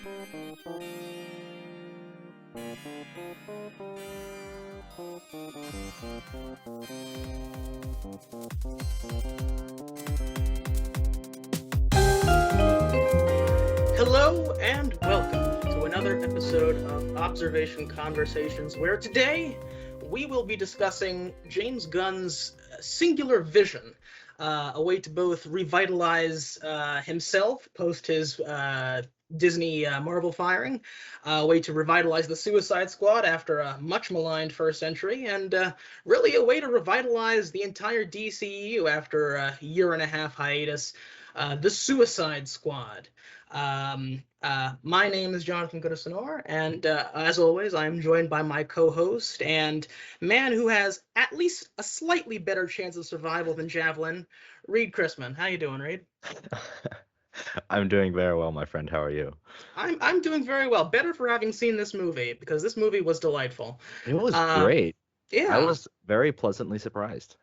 Hello and welcome to another episode of Observation Conversations, where today we will be discussing James Gunn's singular vision, a way to both revitalize himself post his Disney Marvel firing, a way to revitalize the Suicide Squad after a much maligned first entry, and really a way to revitalize the entire DCEU after a year and a half hiatus, the Suicide Squad. My name is Jonathan Goodisonor, and as always, I am joined by my co-host and man who has at least a slightly better chance of survival than Javelin, Reid Chrisman. How you doing, Reid? I'm doing very well, my friend. How are you? I'm doing very well. Better for having seen this movie, because this movie was delightful. It was great. Yeah. I was very pleasantly surprised.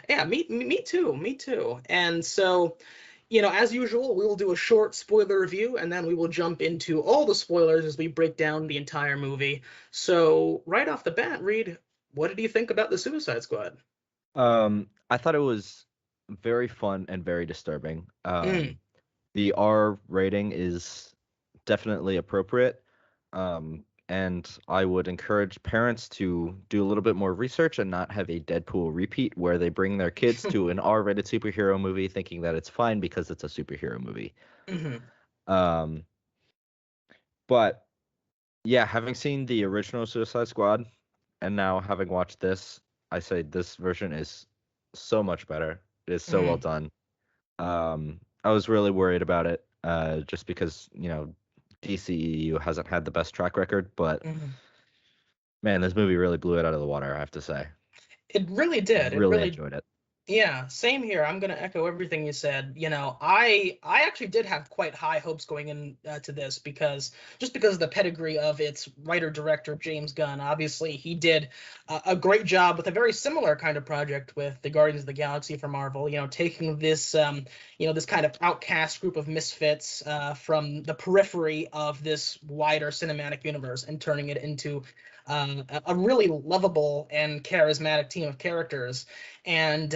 Yeah, me too. And so, as usual, we will do a short spoiler review, and then we will jump into all the spoilers as we break down the entire movie. So, right off the bat, Reid, what did you think about the Suicide Squad? I thought it was very fun and very disturbing. The R rating is definitely appropriate. And I would encourage parents to do a little bit more research and not have a Deadpool repeat where they bring their kids to an R-rated superhero movie thinking that it's fine because it's a superhero movie. But yeah, having seen the original Suicide Squad and now having watched this, I say this version is so much better. It is so well done. I was really worried about it, just because, DCEU hasn't had the best track record, but man, this movie really blew it out of the water, I have to say. It really did. I really enjoyed it. Yeah, same here. I'm going to echo everything you said. I actually did have quite high hopes going in to this because of the pedigree of its writer-director, James Gunn. Obviously, he did a great job with a very similar kind of project with the Guardians of the Galaxy for Marvel, taking this, this kind of outcast group of misfits from the periphery of this wider cinematic universe and turning it into a really lovable and charismatic team of characters. And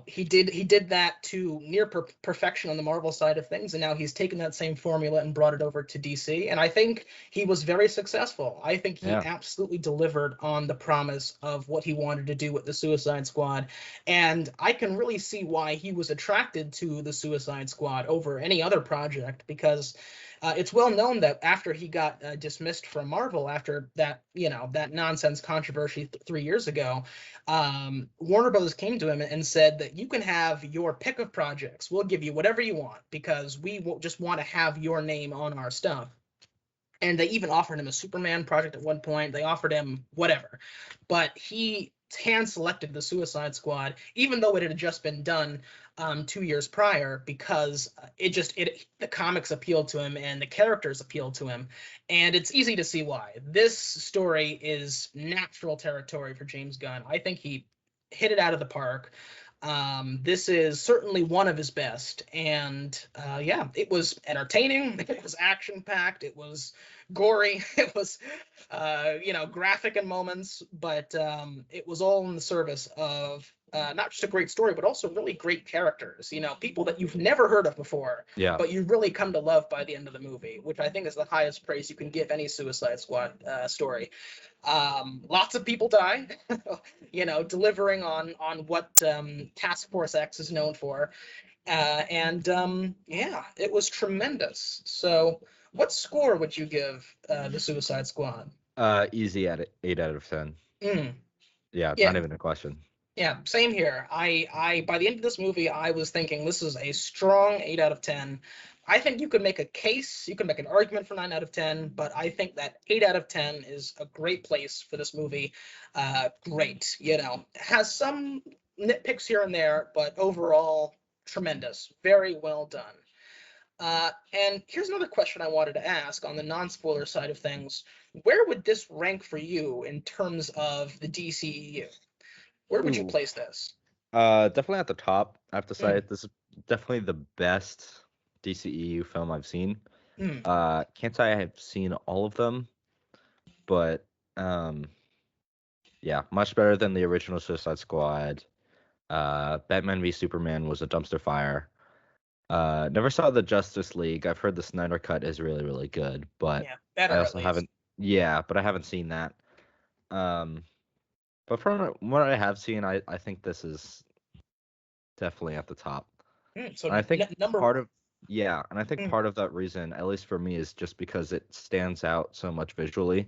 he did that to near perfection on the Marvel side of things, and now he's taken that same formula and brought it over to DC, and I think he was very successful. I think he absolutely delivered on the promise of what he wanted to do with the Suicide Squad, and I can really see why he was attracted to the Suicide Squad over any other project, because it's well known that after he got dismissed from Marvel after that, that nonsense controversy 3 years ago, Warner Brothers came to him and said that you can have your pick of projects. We'll give you whatever you want because we just want to have your name on our stuff. And they even offered him a Superman project at one point. They offered him whatever, but he hand-selected the Suicide Squad, even though it had just been done 2 years prior, because the comics appealed to him and the characters appealed to him, and it's easy to see why. This story is natural territory for James Gunn. I think he hit it out of the park. This is certainly one of his best, and it was entertaining. It was action-packed. It was gory. It was, graphic in moments, but it was all in the service of not just a great story, but also really great characters. People that you've never heard of before, but you really come to love by the end of the movie, which I think is the highest praise you can give any Suicide Squad story. Lots of people die, delivering on what Task Force X is known for. It was tremendous. So what score would you give the Suicide Squad? Easy at 8 out of 10. Yeah, not even a question. Yeah, same here. I by the end of this movie, I was thinking this is a strong 8 out of 10. I think you could make a case, you could make an argument for 9 out of 10, but I think that 8 out of 10 is a great place for this movie. Great, has some nitpicks here and there, but overall, tremendous. Very well done. And here's another question I wanted to ask on the non-spoiler side of things. Where would this rank for you in terms of the DCEU? Where would you place this? Definitely at the top. I have to say this is definitely the best DCEU film I've seen. Can't say I have seen all of them, but yeah, much better than the original Suicide Squad. Batman v Superman was a dumpster fire. Never saw the Justice League. I've heard the Snyder Cut is really, really good, but Yeah, I better at also least. haven't. Yeah, but I haven't seen that. But from what I have seen, I think this is definitely at the top. So And I think number part one. of yeah, and I think Mm, part of that reason, at least for me, is just because it stands out so much visually.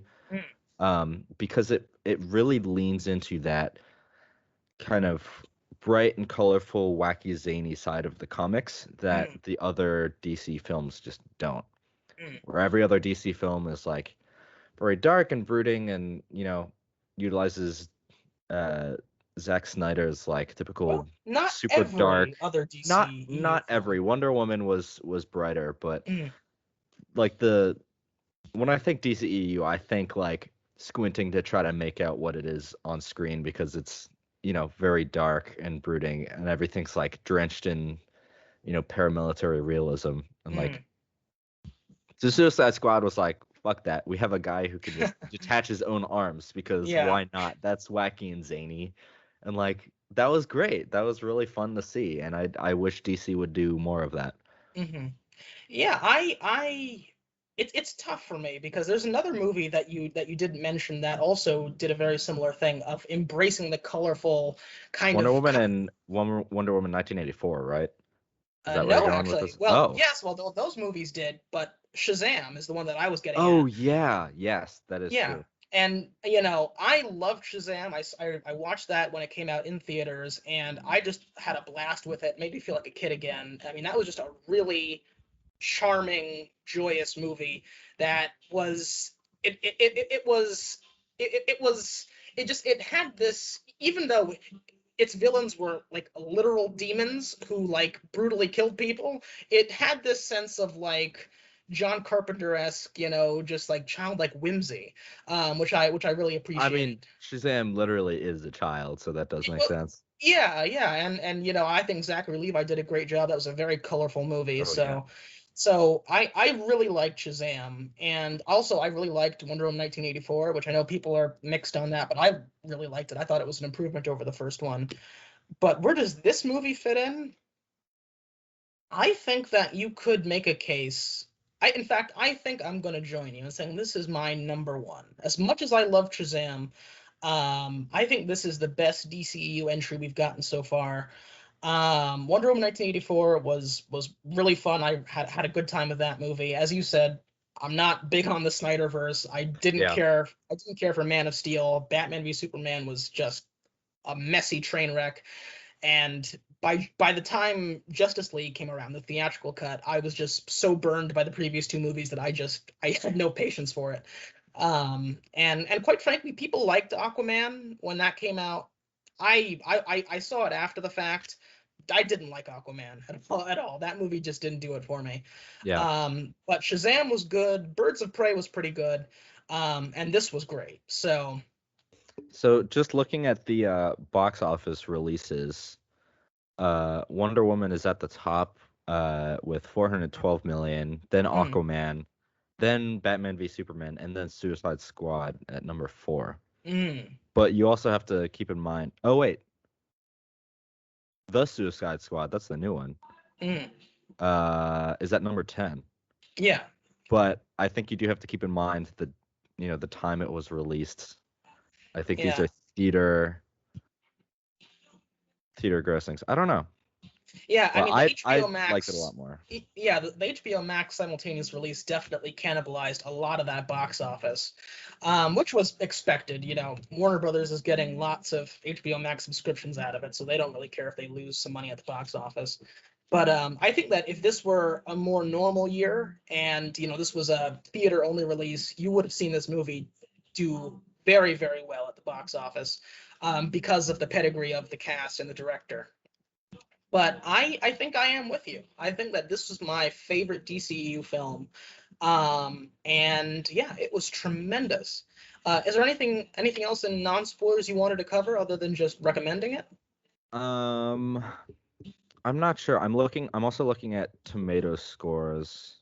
mm, Because it really leans into that kind of bright and colorful, wacky, zany side of the comics that mm, the other DC films just don't. mm. Where every other DC film is like very dark and brooding, and utilizes uh Zack Snyder's like typical Well, not super dark. every other Not DCEU not every film. Wonder Woman was brighter, but Mm, like when I think DCEU, I think like squinting to try to make out what it is on screen because it's very dark and brooding, and everything's like drenched in paramilitary realism, and like mm. the Suicide Squad was like, fuck that. We have a guy who can just detach his own arms because Yeah. why not? That's wacky and zany. And like that was great. That was really fun to see. And I wish DC would do more of that. Hmm. Yeah, it's tough for me because there's another movie that you didn't mention that also did a very similar thing of embracing the colorful kind Wonder of Woman and Wonder Woman 1984, right? Is that where you're no, going with actually. this? Well, Oh. yes, well those movies did, but Shazam is the one that I was getting Oh at. yeah. Yes, that is Yeah. true. And I loved Shazam. I watched that when it came out in theaters, and I just had a blast with it. Made me feel like a kid again. I mean, that was just a really charming, joyous movie that was it was it was it had this, even though its villains were like literal demons who like brutally killed people, it had this sense of like John Carpenter-esque, just like childlike whimsy, which I really I mean, appreciated. Shazam literally is a child, so that does make sense. Yeah, and I think Zachary Levi did a great job. That was a very colorful movie. Oh yeah. So I really liked Shazam, and also I really liked Wonder Woman 1984, which I know people are mixed on that, but I really liked it. I thought it was an improvement over the first one. But where does this movie fit in? I think that you could make a case. In fact, I think I'm going to join you in saying this is my number one. As much as I love Shazam, I think this is the best DCEU entry we've gotten so far. Wonder Woman 1984 was really fun. I had a good time with that movie. As you said, I'm not big on the Snyderverse. I didn't Yeah. care. I didn't care for Man of Steel. Batman v Superman was just a messy train wreck. And by the time Justice League came around, the theatrical cut, I was just so burned by the previous two movies that I had no patience for it. And quite frankly, people liked Aquaman when that came out. I saw it after the fact. I didn't like Aquaman at all. That movie just didn't do it for me. Yeah. But Shazam was good. Birds of Prey was pretty good. And this was great. So just looking at the box office releases, Wonder Woman is at the top with 412 million, then Mm, Aquaman, then Batman v Superman, and then Suicide Squad at number 4. mm, But you also have to keep in mind, oh wait, the Suicide Squad, that's the new one, mm. is at number 10. Yeah. But I think you do have to keep in mind the time it was released. I think these Yeah. are theater grossings. I don't know. Yeah, I But mean the I HBO liked it a Max, lot more. yeah, the HBO Max simultaneous release definitely cannibalized a lot of that box office, which was expected. Warner Brothers is getting lots of HBO Max subscriptions out of it, so they don't really care if they lose some money at the box office. But I think that if this were a more normal year and this was a theater only release, you would have seen this movie do very, very well at the box office, because of the pedigree of the cast and the director. But I think I am with you. I think that this was my favorite DCU film. And yeah, it was tremendous. Is there anything else in non-spoilers you wanted to cover other than just recommending it? Um, I'm not sure. I'm also looking at tomato scores.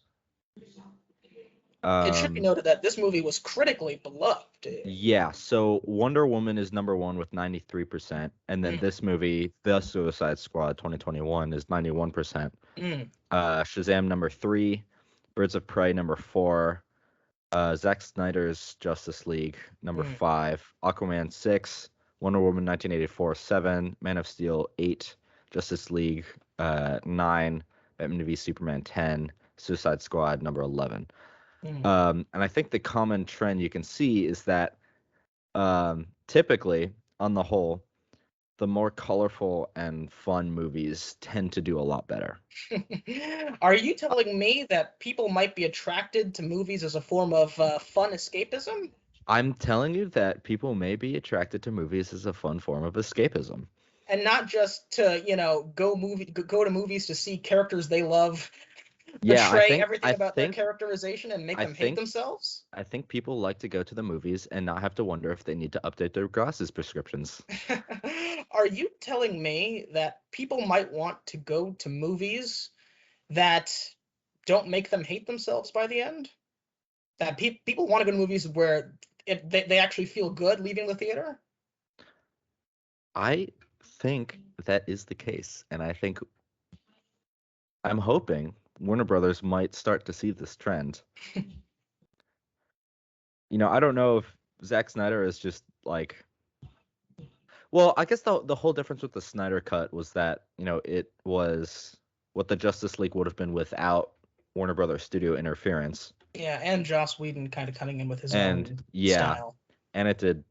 It should be Um, noted that this movie was critically beloved. yeah, so Wonder Woman is number one with 93%, and then Mm, this movie, The Suicide Squad 2021, is 91%. mm, Shazam number three, Birds of Prey number four, Zack Snyder's Justice League number mm, five, Aquaman 6, Wonder Woman 1984 7, Man of Steel 8, Justice League 9, Batman v Superman 10, Suicide Squad number 11. mm. And I think the common trend you can see is that typically, on the whole, the more colorful and fun movies tend to do a lot better. Are you telling me that people might be attracted to movies as a form of fun escapism? I'm telling you that people may be attracted to movies as a fun form of escapism. And not just to, go to movies to see characters they love Yeah, betray everything about their think characterization and make I them hate think themselves? I think people like to go to the movies and not have to wonder if they need to update their glasses prescriptions. Are you telling me that people might want to go to movies that don't make them hate themselves by the end? That people want to go to movies where they actually feel good leaving the theater? I think that is the case, and I'm hoping Warner Brothers might start to see this trend. I don't know if Zack Snyder is just like, well, I guess the whole difference with the Snyder cut was that, it was what the Justice League would have been without Warner Brothers studio interference. Yeah, and Joss Whedon kind of coming in with his And own yeah, style. and it did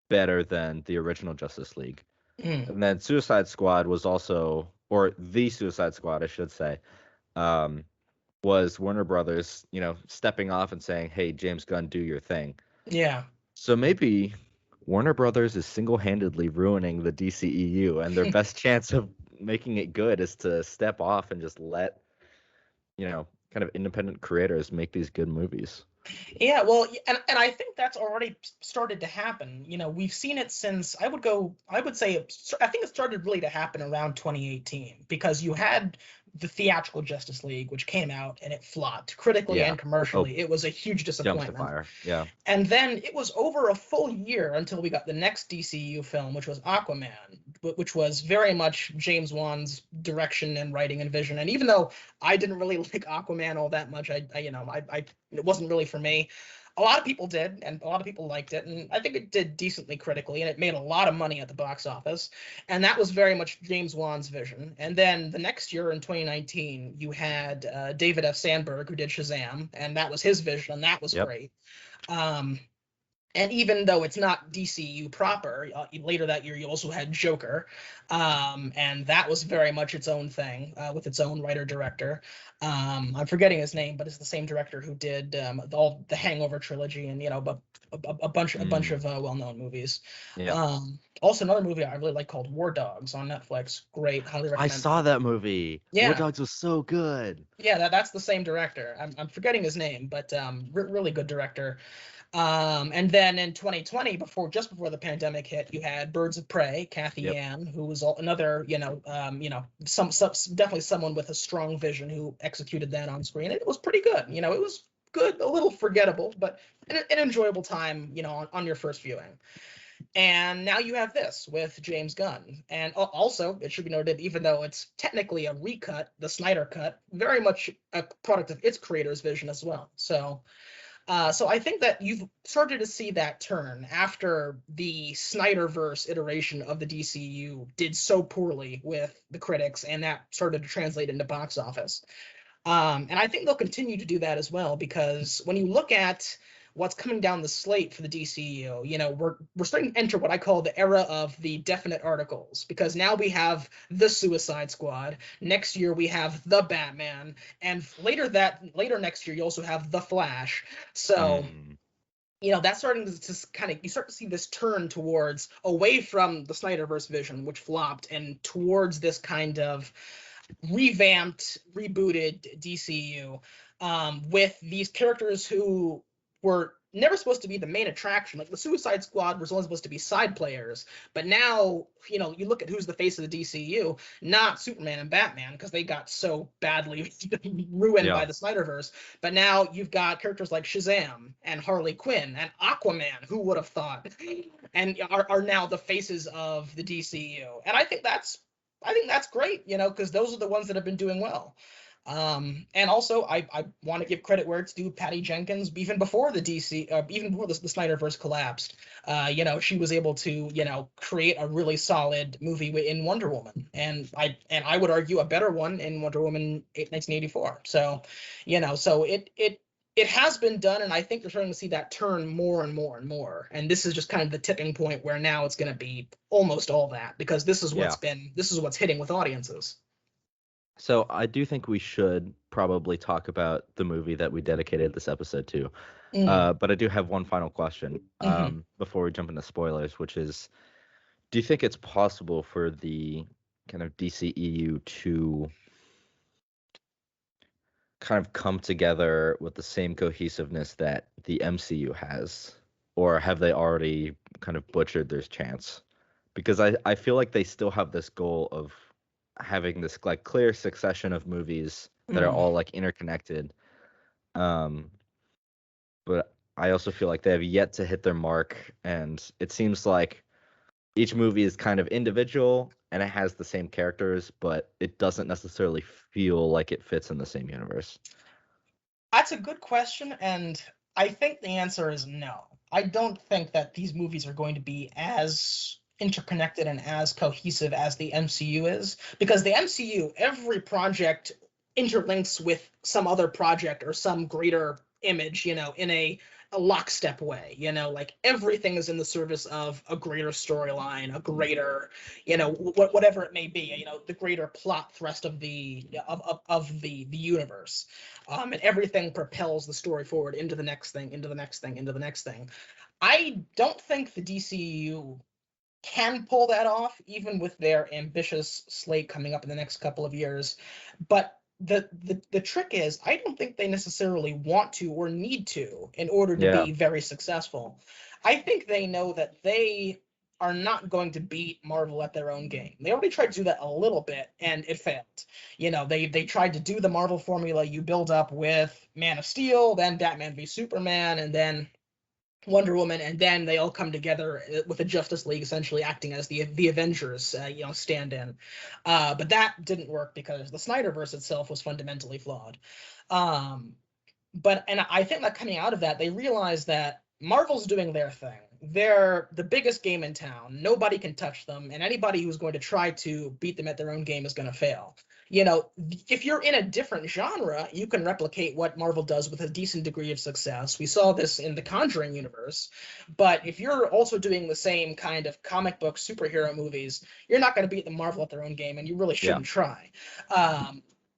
better than the original Justice League. Mm. And then Suicide Squad was also, or the Suicide Squad, I should say, um, was Warner Brothers, stepping off and saying, "Hey, James Gunn, do your thing." Yeah. So maybe Warner Brothers is single-handedly ruining the DCEU, and their best chance of making it good is to step off and just let, kind of independent creators make these good movies. Yeah, well, and I think that's already started to happen. We've seen it since I would say I think it started really to happen around 2018 because you had the theatrical Justice League, which came out and it flopped critically Yeah. and Oh, commercially. It was a huge dumpster disappointment. fire. Yeah. And then it was over a full year until we got the next DCU film, which was Aquaman, which was very much James Wan's direction and writing and vision. And even though I didn't really like Aquaman all that much, it wasn't really for me. A lot of people did, and a lot of people liked it, and I think it did decently critically, and it made a lot of money at the box office. And that was very much James Wan's vision. And then the next year in 2019, you had David F. Sandberg, who did Shazam, and that was his vision, and that was Yep. great. Um, and even though it's not DCU proper, later that year you also had Joker, and that was very much its own thing with its own writer director. I'm forgetting his name, but it's the same director who did all the Hangover trilogy and a bunch of well-known movies. Yeah. Also another movie I really like called War Dogs on Netflix. Great, highly I recommend. saw that movie. War Yeah. Dogs was so good. Yeah, that's the same director. I'm forgetting his name, but really good director. And then in 2020, just before the pandemic hit, you had Birds of Prey, Kathy Yep. Yan, who was another, some definitely someone with a strong vision who executed that on screen. It was pretty good. It was good, a little forgettable, but an enjoyable time, on your first viewing. And now you have this with James Gunn. And also, it should be noted, even though it's technically a recut, the Snyder cut, very much a product of its creator's vision as well. So I think that you've started to see that turn after the Snyderverse iteration of the DCU did so poorly with the critics, and that started to translate into box office. And I think they'll continue to do that as well, because when you look at what's coming down the slate for the DCU, we're starting to enter what I call the era of the definite articles, because now we have the Suicide Squad. Next year we have the Batman, and later next year you also have the Flash. So that's starting to kind of, you start to see this turn towards away from the Snyderverse vision, which flopped, and towards this kind of revamped, rebooted DCU with these characters who were never supposed to be the main attraction. Like the Suicide Squad was only supposed to be side players, but now, you know, you look at who's the face of the DCU, not Superman and Batman, because they got so badly ruined by the Snyderverse. But now you've got characters like Shazam and Harley Quinn and Aquaman, who would have thought, and are now the faces of the DCU. And I think that's great, you know, because those are the ones that have been doing well. And also, I want to give credit where it's due. Patty Jenkins, even before the even before the Snyderverse collapsed, you know, she was able to, you know, create a really solid movie in Wonder Woman, and I would argue a better one in Wonder Woman 1984. So, you know, so it has been done, and I think you're starting to see that turn more and more and more. And this is just kind of the tipping point where now it's going to be almost all that, because this is what's hitting with audiences. So I do think we should probably talk about the movie that we dedicated this episode to. But I do have one final question before we jump into spoilers, which is, do you think it's possible for the kind of DCEU to kind of come together with the same cohesiveness that the MCU has? Or have they already kind of butchered their chance? Because I feel like they still have this goal of having this like clear succession of movies that are all like interconnected, but I also feel like they have yet to hit their mark, and it seems like each movie is kind of individual and it has the same characters, but it doesn't necessarily feel like it fits in the same universe. That's a good question, and I think the answer is no. I don't think that these movies are going to be as interconnected and as cohesive as the MCU is, because the MCU, every project interlinks with some other project or some greater image, you know, in a lockstep way, you know, like everything is in the service of a greater storyline, a greater, you know, whatever it may be, you know, the greater plot thrust of the universe, and everything propels the story forward into the next thing, into the next thing, into the next thing. I don't think the DCEU can pull that off, even with their ambitious slate coming up in the next couple of years. But the trick is, I don't think they necessarily want to or need to in order to be very successful. I think they know that they are not going to beat Marvel at their own game. They already tried to do that a little bit, and it failed. You know, they tried to do the Marvel formula. You build up with Man of Steel, then Batman v Superman, and then Wonder Woman, and then they all come together with the Justice League essentially acting as the Avengers, you know, stand-in. But that didn't work because the Snyderverse itself was fundamentally flawed. And I think that coming out of that, they realized that Marvel's doing their thing. They're the biggest game in town. Nobody can touch them, and anybody who's going to try to beat them at their own game is going to fail. You know, if you're in a different genre, you can replicate what Marvel does with a decent degree of success. We saw this in the Conjuring universe. But if you're also doing the same kind of comic book superhero movies, you're not going to beat the Marvel at their own game, and you really shouldn't try.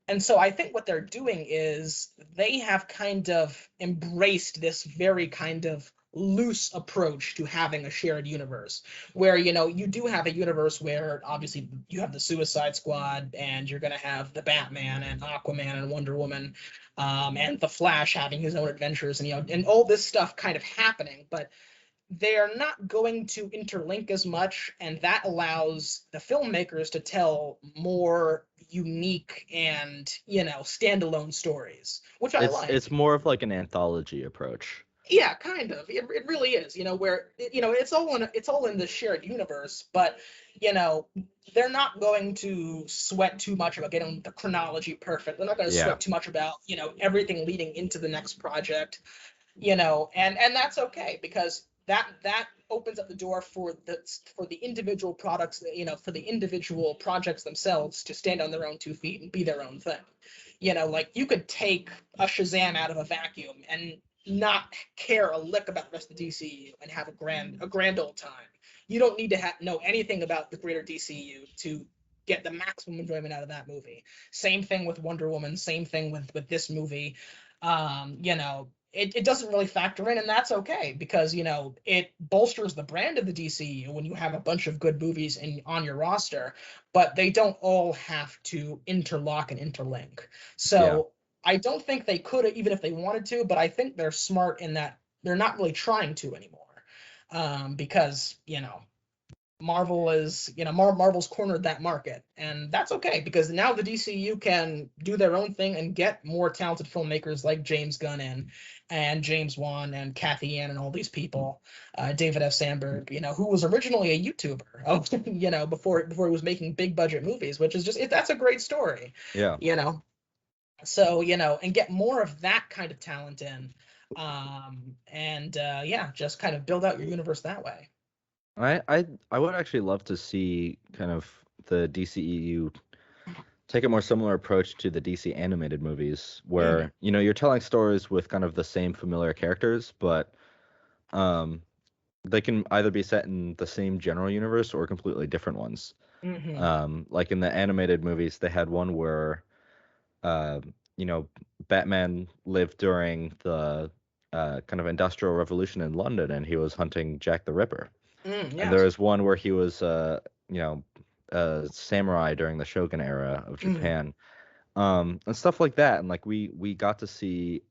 And so I think what they're doing is they have kind of embraced this very kind of loose approach to having a shared universe, where, you know, you do have a universe where obviously you have the Suicide Squad, and you're going to have the Batman and Aquaman and Wonder Woman, and the Flash having his own adventures, and, you know, and all this stuff kind of happening, but they're not going to interlink as much, and that allows the filmmakers to tell more unique and, you know, standalone stories, which I like. It's more of like an anthology approach. Yeah, kind of. It really is, you know, where, you know, it's all in the shared universe, but, you know, they're not going to sweat too much about getting the chronology perfect. They're not going to sweat too much about, you know, everything leading into the next project, you know, and that's okay, because that opens up the door for the individual products, you know, for the individual projects themselves to stand on their own 2 feet and be their own thing. You know, like you could take a Shazam out of a vacuum and not care a lick about the rest of the DCU and have a grand old time. You don't need to know anything about the greater DCU to get the maximum enjoyment out of that movie. Same thing with Wonder Woman. Same thing with this movie. You know, it doesn't really factor in, and that's okay, because, you know, it bolsters the brand of the DCU when you have a bunch of good movies on your roster, but they don't all have to interlock and interlink. So I don't think they could, even if they wanted to, but I think they're smart in that they're not really trying to anymore, because Marvel is, Marvel's cornered that market, and that's okay because now the DCU can do their own thing and get more talented filmmakers like James Gunn in, and James Wan and Kathy Ann and all these people, David F. Sandberg, who was originally a YouTuber, before he was making big budget movies, which is that's a great story, Yeah. So and get more of that kind of talent in, and just kind of build out your universe that way. I would actually love to see kind of the DCEU take a more similar approach to the DC animated movies, where you're telling stories with kind of the same familiar characters, but they can either be set in the same general universe or completely different ones. Like in the animated movies, they had one where uh, Batman lived during the kind of Industrial Revolution in London, and he was hunting Jack the Ripper. And there Yes. was one where he was, a samurai during the Shogun era of Japan, and stuff like that. And like we got to see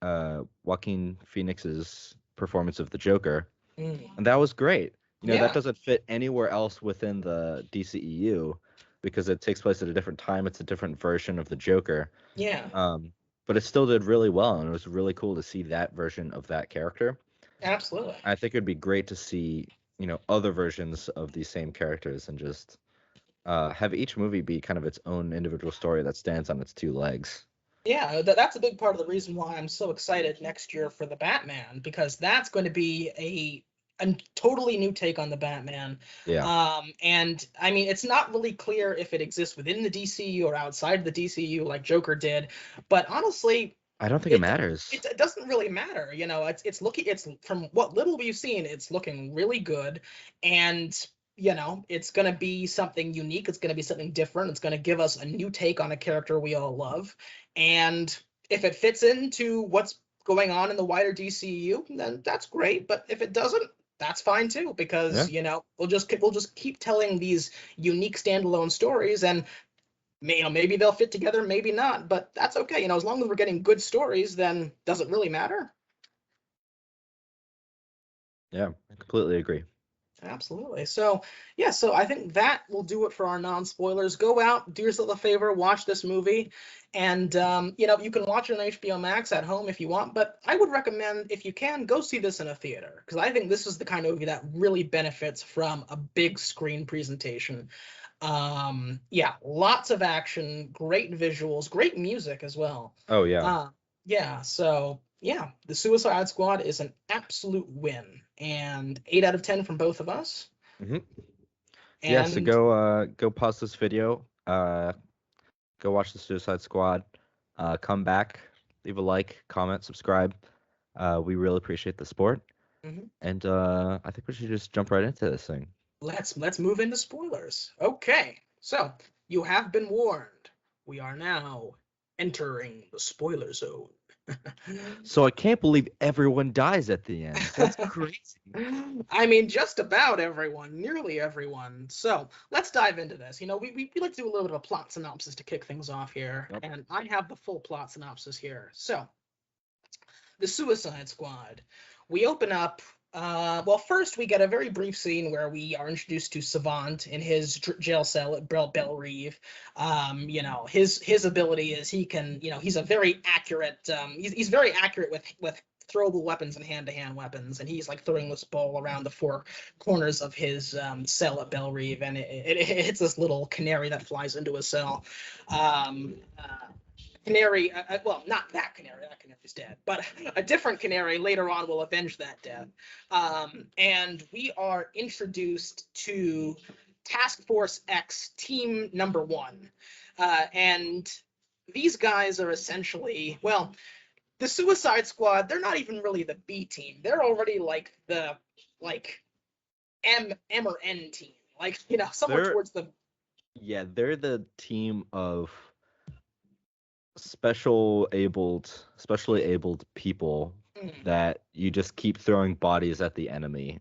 Joaquin Phoenix's performance of the Joker, and that was great. That doesn't fit anywhere else within the DCEU because it takes place at a different time. It's a different version of the Joker. Yeah. But it still did really well, and it was really cool to see that version of that character. Absolutely. I think it'd be great to see, other versions of these same characters and just have each movie be kind of its own individual story that stands on its two legs. Yeah, that's a big part of the reason why I'm so excited next year for the Batman, because that's going to be a totally new take on the Batman. Yeah. And I mean, it's not really clear if it exists within the DCU or outside the DCU like Joker did, but honestly, I don't think it matters. It doesn't really matter. It's from what little we've seen, it's looking really good, and it's going to be something unique. It's going to be something different. It's going to give us a new take on a character we all love. And if it fits into what's going on in the wider DCU, then that's great. But if it doesn't, that's fine too, because we'll just keep telling these unique standalone stories, and maybe they'll fit together, maybe not, but that's okay. As long as we're getting good stories, then does it really matter? Yeah, I completely agree. Absolutely. So I think that will do it for our non-spoilers. Go out, do yourself a favor, watch this movie, and you can watch it on HBO Max at home if you want, but I would recommend, if you can, go see this in a theater, because I think this is the kind of movie that really benefits from a big screen presentation. Lots of action, great visuals, great music as well. Oh yeah. The Suicide Squad is an absolute win, and 8 out of 10 from both of us. Yeah, so go pause this video, go watch the Suicide Squad, come back, leave a like, comment, subscribe. We really appreciate the support. And I think we should just jump right into this thing. Let's move into spoilers. Okay, so you have been warned. We are now entering the spoiler zone. So I can't believe everyone dies at the end. That's crazy. I mean, just about everyone, nearly everyone. So let's dive into this. We like to do a little bit of a plot synopsis to kick things off here. Yep. And I have the full plot synopsis here. So, the Suicide Squad. We open up. First we get a very brief scene where we are introduced to Savant in his jail cell at Belle Reve. His ability is he can, he's a very accurate. He's very accurate with throwable weapons and hand-to-hand weapons, and he's like throwing this ball around the four corners of his cell at Belle Reve, and it hits this little canary that flies into his cell. Canary, not that canary's dead, but a different canary later on will avenge that death. And we are introduced to Task Force X Team Number 1. And these guys are essentially, the Suicide Squad, they're not even really the B team. They're already like the, M or N team. Somewhere towards the... Yeah, they're the team of specially abled people that you just keep throwing bodies at the enemy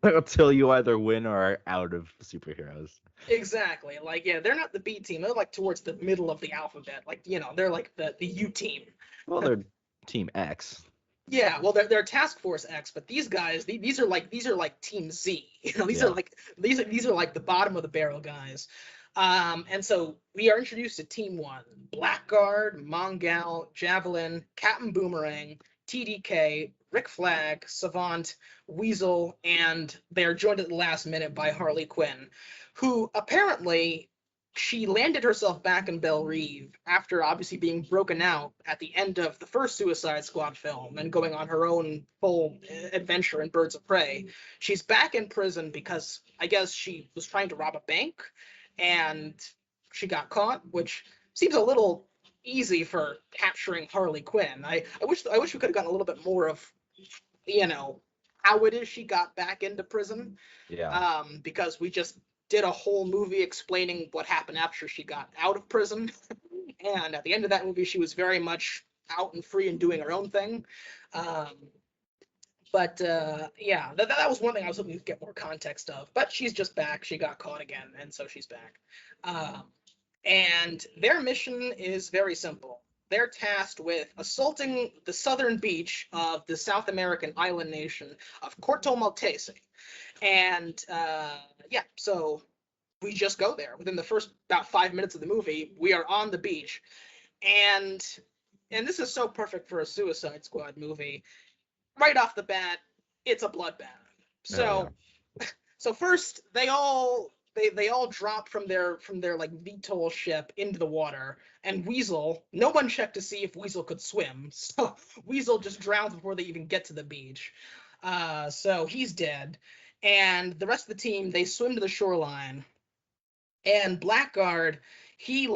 until you either win or are out of superheroes. Exactly. They're not the B team. They're towards the middle of the alphabet. They're like the U team. Well, they're Team X. Yeah, well, they're Task Force X, but these guys, these are like Team Z. These Yeah. are like these are like the bottom of the barrel guys. And so we are introduced to Team One: Blackguard, Mongal, Javelin, Captain Boomerang, TDK, Rick Flag, Savant, Weasel, and they are joined at the last minute by Harley Quinn, who apparently she landed herself back in Belle Reve after obviously being broken out at the end of the first Suicide Squad film and going on her own full adventure in Birds of Prey. She's back in prison because I guess she was trying to rob a bank and she got caught, which seems a little easy for capturing Harley Quinn. I wish we could have gotten a little bit more of, how it is she got back into prison. Yeah. Because we just did a whole movie explaining what happened after she got out of prison. And at the end of that movie, she was very much out and free and doing her own thing. But yeah, that was one thing I was hoping to get more context of. But she's just back. She got caught again, and so she's back. And their mission is very simple. They're tasked with assaulting the southern beach of the South American island nation of Corto Maltese. And yeah, so we just go there. Within the first about 5 minutes of the movie, we are on the beach. And this is so perfect for a Suicide Squad movie. Right off the bat, it's a bloodbath. So so first they all drop from their like VTOL ship into the water, and Weasel, no one checked to see if Weasel could swim, so Weasel just drowns before they even get to the beach. So he's dead, and the rest of the team, they swim to the shoreline, and Blackguard, he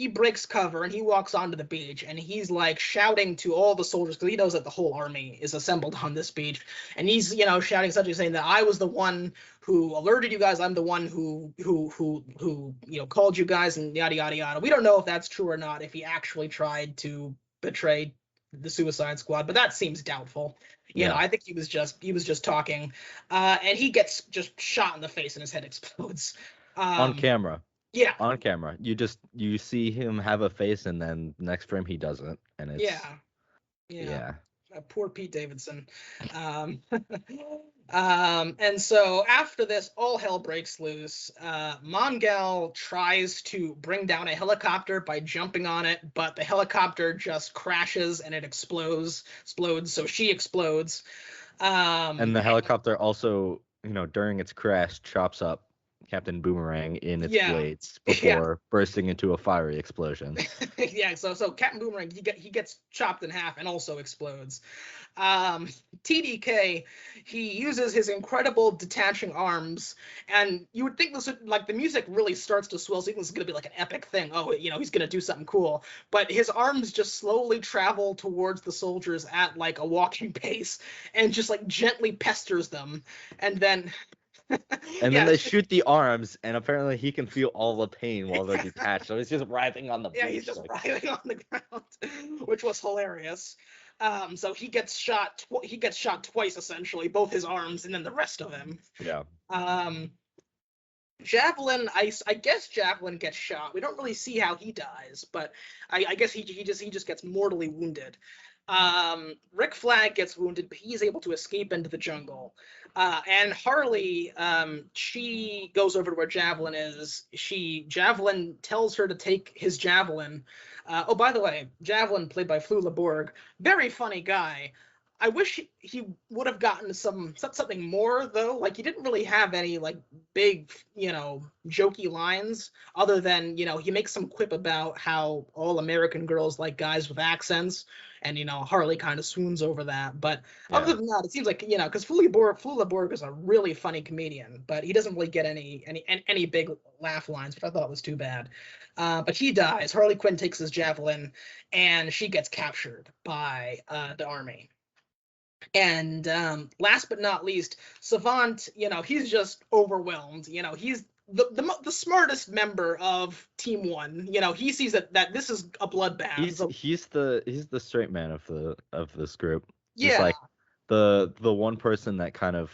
breaks cover and he walks onto the beach, and he's like shouting to all the soldiers because he knows that the whole army is assembled on this beach, and he's shouting, essentially saying that I was the one who alerted you guys, I'm the one who called you guys, and yada yada yada. We don't know if that's true or not, if he actually tried to betray the Suicide Squad, but that seems doubtful. I think he was just talking, and he gets just shot in the face and his head explodes. On camera. Yeah. On camera. You see him have a face, and then next frame he doesn't, and it's yeah. Poor Pete Davidson. And so after this, all hell breaks loose. Mongal tries to bring down a helicopter by jumping on it, but the helicopter just crashes and it explodes. So she explodes. And the helicopter also, during its crash, chops up Captain Boomerang in its blades before bursting into a fiery explosion. Yeah, so Captain Boomerang, he gets chopped in half and also explodes. TDK, he uses his incredible detaching arms, and you would think this would, like, the music really starts to swell, so you think this is going to be like an epic thing. Oh, he's going to do something cool. But his arms just slowly travel towards the soldiers at like a walking pace and just like gently pesters them. And then and then they shoot the arms, and apparently he can feel all the pain while they're detached. So he's just writhing on the beach. Yeah, he's just writhing on the ground, which was hilarious. So he gets shot. He gets shot twice, essentially, both his arms and then the rest of him. Yeah. Javelin, I guess Javelin gets shot. We don't really see how he dies, but I guess he just gets mortally wounded. Rick Flag gets wounded, but he's able to escape into the jungle. And Harley, she goes over to where Javelin is. Javelin tells her to take his javelin. Oh, by the way, Javelin, played by Flula Borg, very funny guy. I wish he would have gotten something more, though. Like, he didn't really have any like big, jokey lines, other than, he makes some quip about how all American girls like guys with accents, and Harley kind of swoons over that. But other than that, it seems like, because Flula Borg is a really funny comedian, but he doesn't really get any big laugh lines, which I thought was too bad. But he dies. Harley Quinn takes his javelin, and she gets captured by the army. And last but not least, Savant, he's just overwhelmed. He's the smartest member of Team One. He sees that this is a bloodbath. He's the straight man of this group. Yeah. Just like the one person that kind of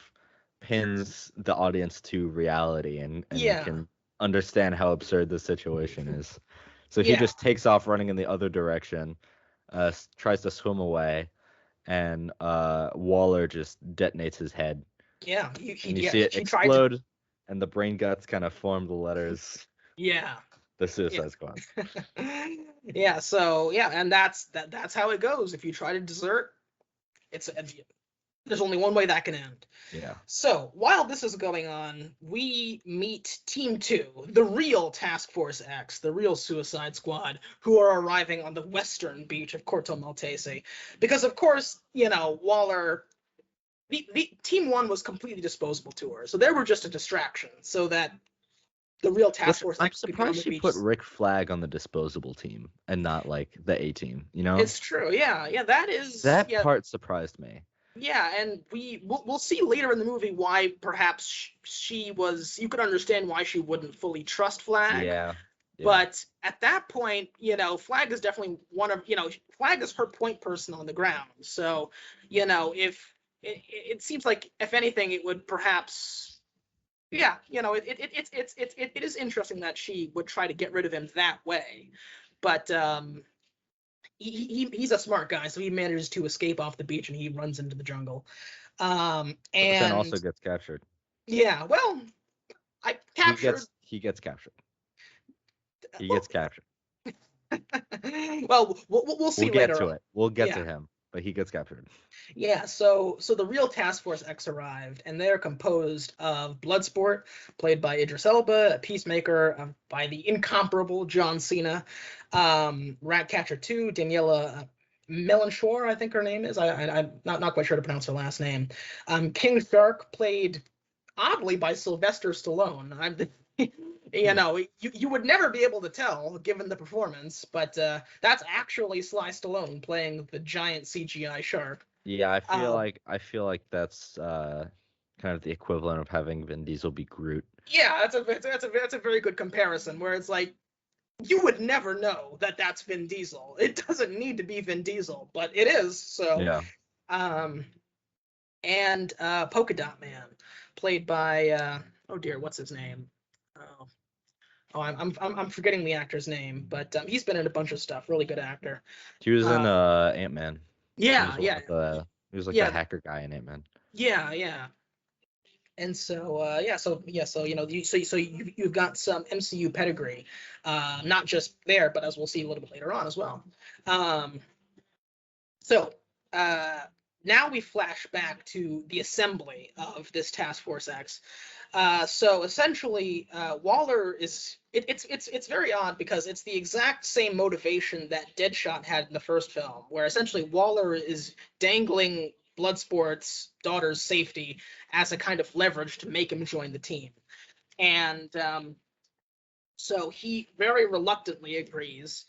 pins the audience to reality and can understand how absurd the situation is. So he just takes off running in the other direction, tries to swim away, and Waller just detonates his head, Yeah, and you see it he tried to. explode, and the brain guts kind of form the letters. Yeah. The Yeah. Suicide Squad. Yeah. So yeah, and that's how it goes. If you try to desert, there's only one way that can end. Yeah. So while this is going on, we meet Team 2, the real Task Force X, the real Suicide Squad, who are arriving on the western beach of Corto Maltese. Because, of course, Waller, the Team 1 was completely disposable to her. So they were just a distraction so that the real Task Force I'm X could be on surprised the she beach. put Rick Flag on the disposable team and not like the A team, It's true, yeah. That part surprised me. Yeah, and we'll see later in the movie why perhaps she was. You could understand why she wouldn't fully trust Flag. Yeah. But at that point, Flag is definitely Flag is her point person on the ground. So, if it seems like if anything, it would perhaps, yeah, it is interesting that she would try to get rid of him that way. But he's a smart guy, so he manages to escape off the beach and he runs into the jungle. But then also gets captured. Yeah, well, I captured. He gets captured. He gets captured. Well, we'll see later on. We'll get to him, but he gets captured. Yeah, so the real Task Force X arrived, and they're composed of Bloodsport, played by Idris Elba, Peacemaker, by the incomparable John Cena, Ratcatcher 2, Daniela Melanchor, I think her name is. I'm not quite sure to pronounce her last name. King Shark, played oddly by Sylvester Stallone. You would never be able to tell given the performance, but that's actually Sly Stallone playing the giant CGI shark. Yeah, I feel like that's kind of the equivalent of having Vin Diesel be Groot. Yeah, that's a very good comparison. Where it's like you would never know that that's Vin Diesel. It doesn't need to be Vin Diesel, but it is. So yeah. And Polka-Dot Man, played by oh dear, what's his name? I'm forgetting the actor's name, but he's been in a bunch of stuff. Really good actor. He was in Ant-Man. Yeah, he was like the hacker guy in Ant-Man. Yeah. And so you've got some MCU pedigree, not just there, but as we'll see a little bit later on as well. Now we flash back to the assembly of this Task Force X. So essentially, Waller is it's very odd because it's the exact same motivation that Deadshot had in the first film, where essentially Waller is dangling Bloodsport's daughter's safety as a kind of leverage to make him join the team. And so he very reluctantly agrees.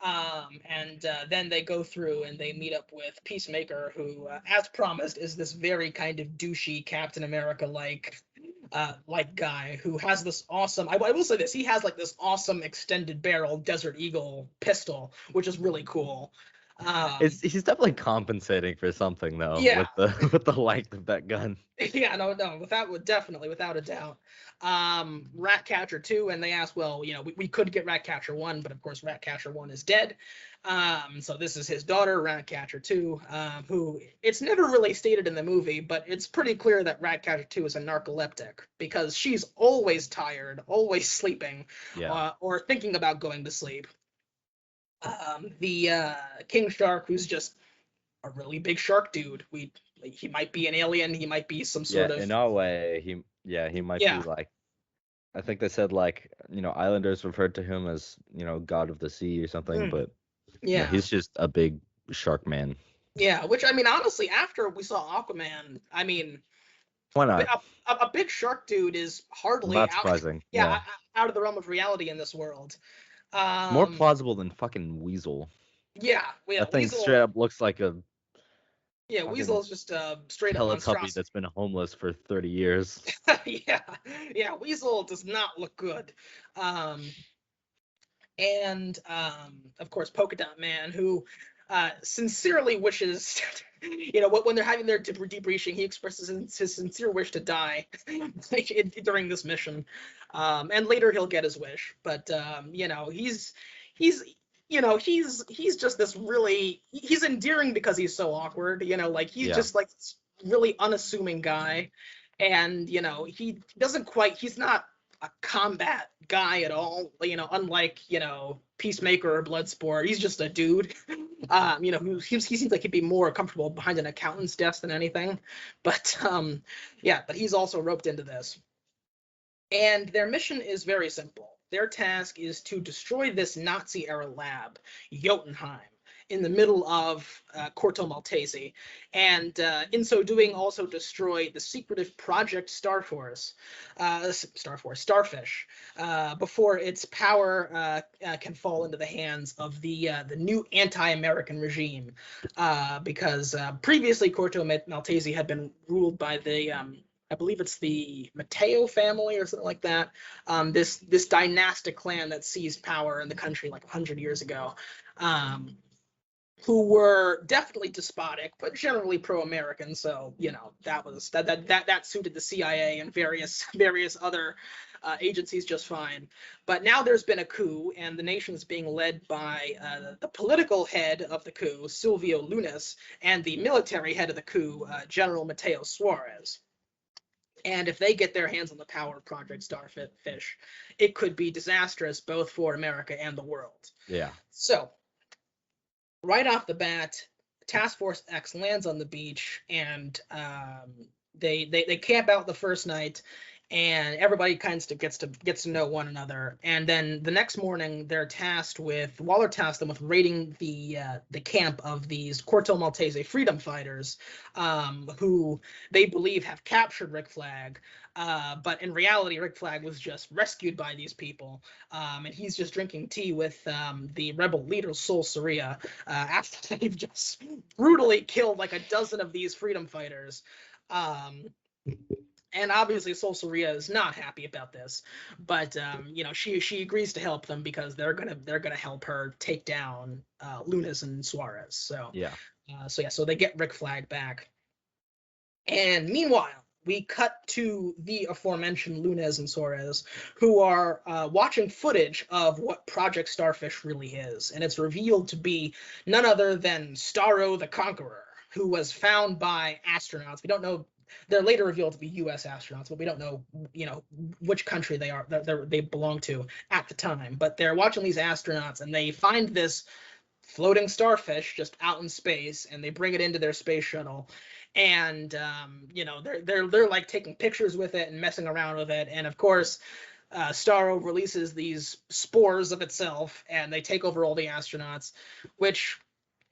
Then they go through and they meet up with Peacemaker, who, as promised, is this very kind of douchey Captain America-like guy who has this awesome. I will say this: he has like this awesome extended barrel Desert Eagle pistol, which is really cool. He's definitely compensating for something though, with the length of that gun. Yeah, no, without a doubt. Ratcatcher 2, and they asked, well, we could get Ratcatcher 1, but of course Ratcatcher 1 is dead. So this is his daughter, Ratcatcher 2, who it's never really stated in the movie, but it's pretty clear that Ratcatcher 2 is a narcoleptic because she's always tired, always sleeping, or thinking about going to sleep. The King Shark, who's just a really big shark dude. He might be an alien. He might be some sort of. In our way, he might be like. I think they said like Islanders referred to him as God of the Sea or something, but he's just a big shark man. Yeah, which I mean, honestly, after we saw Aquaman, I mean, why not? A big shark dude is hardly not surprising. Out of the realm of reality in this world. More plausible than fucking Weasel. Yeah, that thing straight up looks like a. Yeah, Weasel is just straight up Teletubby that's been homeless for 30 years. yeah, Weasel does not look good. And of course, Polka-Dot Man, who sincerely wishes, when they're having their debriefing, he expresses his sincere wish to die during this mission. And later he'll get his wish, but he's he's just this really, he's endearing because he's so awkward, like he's just like this really unassuming guy. And, he doesn't quite, he's not a combat guy at all, unlike, Peacemaker or Bloodsport. He's just a dude, he seems like he'd be more comfortable behind an accountant's desk than anything. But, but he's also roped into this. And their mission is very simple. Their task is to destroy this Nazi-era lab, Jotunheim, in the middle of Corto Maltese, and in so doing also destroy the secretive Project Starfish, before its power can fall into the hands of the new anti-American regime, because previously Corto Maltese had been ruled by the I believe it's the Matteo family or something like that. This dynastic clan that seized power in the country like 100 years ago, who were definitely despotic, but generally pro-American. So that suited the CIA and various other agencies just fine. But now there's been a coup, and the nation is being led by the political head of the coup, Silvio Lunes, and the military head of the coup, General Mateo Suarez. And if they get their hands on the power of Project Starfish, it could be disastrous both for America and the world. Yeah. So, right off the bat, Task Force X lands on the beach, and they camp out the first night, and everybody kind of gets to know one another. And then the next morning, Waller tasked them with raiding the camp of these Corto Maltese freedom fighters, who they believe have captured Rick Flag. But in reality, Rick Flag was just rescued by these people, and he's just drinking tea with the rebel leader Sol Soria after they've just brutally killed like a dozen of these freedom fighters. And obviously Sol Soria is not happy about this, but she agrees to help them because they're gonna help her take down Lunes and Suarez. So so they get Rick Flag back, and meanwhile we cut to the aforementioned Lunes and Suarez, who are watching footage of what Project Starfish really is, and it's revealed to be none other than Starro the Conqueror, who was found by astronauts. We don't know. They're later revealed to be U.S. astronauts, but we don't know, which country they belong to at the time. But they're watching these astronauts, and they find this floating starfish just out in space, and they bring it into their space shuttle. And they're like taking pictures with it and messing around with it. And of course, Starro releases these spores of itself, and they take over all the astronauts, which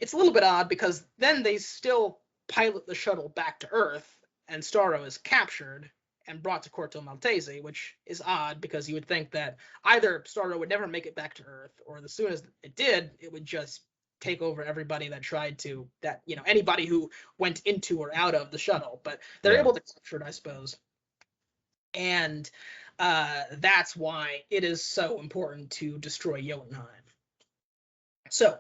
it's a little bit odd because then they still pilot the shuttle back to Earth. And Starro is captured and brought to Corto Maltese, which is odd because you would think that either Starro would never make it back to Earth, or as soon as it did, it would just take over everybody that tried to, anybody who went into or out of the shuttle. But they're able to capture it, I suppose. And that's why it is so important to destroy Jotunheim. So,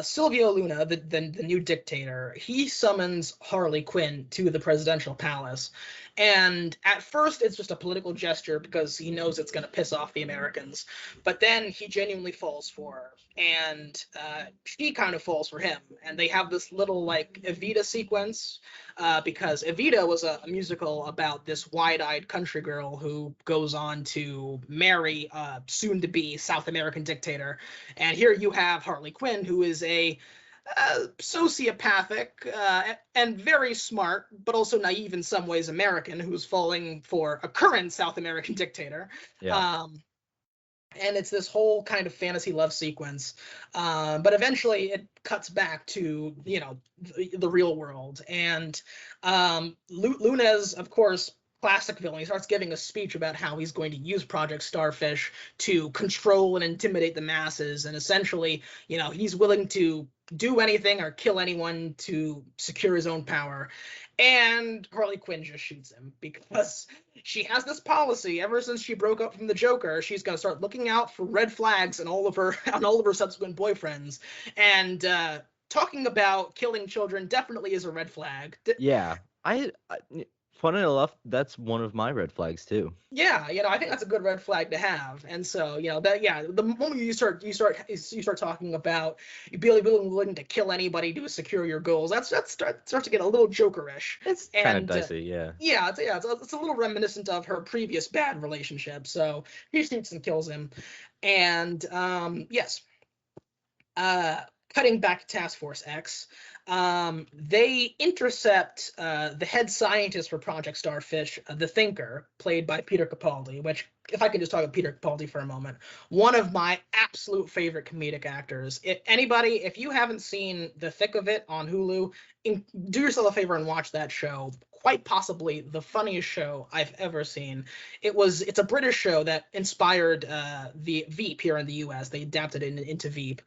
Silvio Luna, the new dictator, he summons Harley Quinn to the presidential palace. And at first, it's just a political gesture because he knows it's going to piss off the Americans. But then he genuinely falls for her. And she kind of falls for him. And they have this little, Evita sequence, because Evita was a musical about this wide-eyed country girl who goes on to marry a soon-to-be South American dictator. And here you have Harley Quinn, who is a sociopathic and very smart, but also naive in some ways American, who's falling for a current South American dictator. Yeah. And it's this whole kind of fantasy love sequence. But eventually it cuts back to, the real world. And Lunes, of course, classic villain, he starts giving a speech about how he's going to use Project Starfish to control and intimidate the masses. And essentially, he's willing to do anything or kill anyone to secure his own power. And Harley Quinn just shoots him because she has this policy ever since she broke up from the Joker. She's going to start looking out for red flags on all of her subsequent boyfriends. And talking about killing children definitely is a red flag. Yeah, Funny enough, that's one of my red flags too. Yeah, I think that's a good red flag to have. And so, the moment you start talking about you be willing to kill anybody to secure your goals, that starts to get a little jokerish. It's kind of And dicey, yeah. it's a little reminiscent of her previous bad relationship. So he shoots and kills him. And yes, cutting back to Task Force X, they intercept the head scientist for Project Starfish, the Thinker, played by Peter Capaldi, which, if I can just talk about Peter Capaldi for a moment, one of my absolute favorite comedic actors. If you haven't seen The Thick of It on Hulu, do yourself a favor and watch that show. Quite possibly the funniest show I've ever seen. It's a British show that inspired the Veep here in the US. They adapted it into Veep.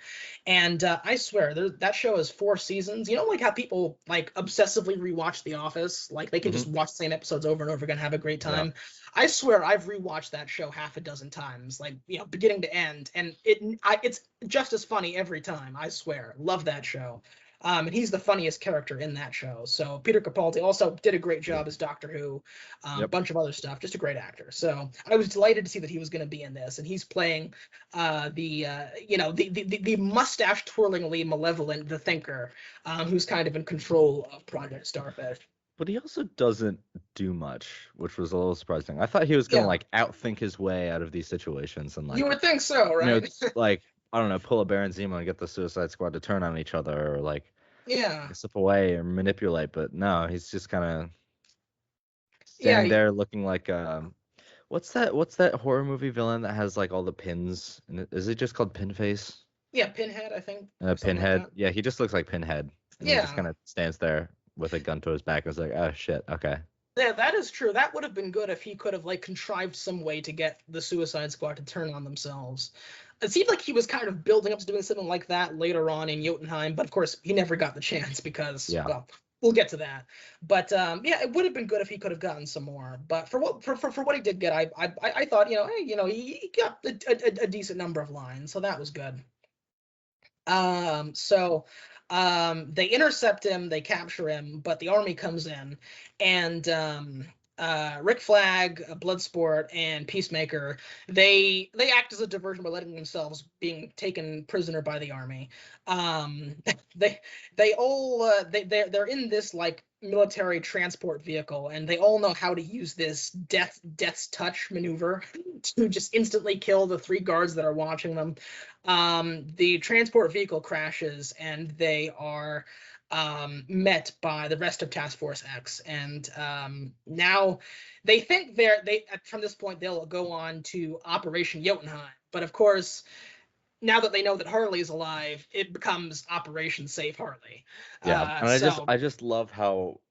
And I swear, that show has 4 seasons. You know, like how people like obsessively rewatch The Office, like they can just watch the same episodes over and over again, have a great time. Yeah. I swear, I've rewatched that show half a dozen times, like beginning to end, and it's just as funny every time. I swear, love that show. And he's the funniest character in that show. So Peter Capaldi also did a great job as Doctor Who, a bunch of other stuff. Just a great actor. So I was delighted to see that he was going to be in this, and he's playing the mustache twirlingly malevolent the Thinker, who's kind of in control of Project Starfish. But he also doesn't do much, which was a little surprising. I thought he was gonna like outthink his way out of these situations, and like you would think so, right? Like I don't know, pull a Baron Zemo and get the Suicide Squad to turn on each other, or like slip away or manipulate. But no, he's just kind of standing there looking like what's that horror movie villain that has like all the pins? Is it just called Pinface? Yeah, Pinhead, I think. Pinhead. Like yeah, he just looks like Pinhead. And he just kind of stands there with a gun to his back. I was like, oh shit, okay. Yeah, that is true. That would have been good if he could have like contrived some way to get the Suicide Squad to turn on themselves. It seemed like he was kind of building up to doing something like that later on in Jotunheim, but of course he never got the chance because well, we'll get to that. But it would have been good if he could have gotten some more. But for what he did get, I thought he got a decent number of lines, so that was good. They intercept him, they capture him, but the army comes in, and Rick Flag, Bloodsport, and Peacemaker, they act as a diversion by letting themselves being taken prisoner by the army. They're in this like military transport vehicle, and they all know how to use this death's touch maneuver to just instantly kill the 3 guards that are watching them. The transport vehicle crashes, and they are met by the rest of Task Force X, and now they think from this point they'll go on to Operation Jotunheim. But of course, now that they know that Harley's alive, it becomes Operation Save Harley. Yeah, and I just love how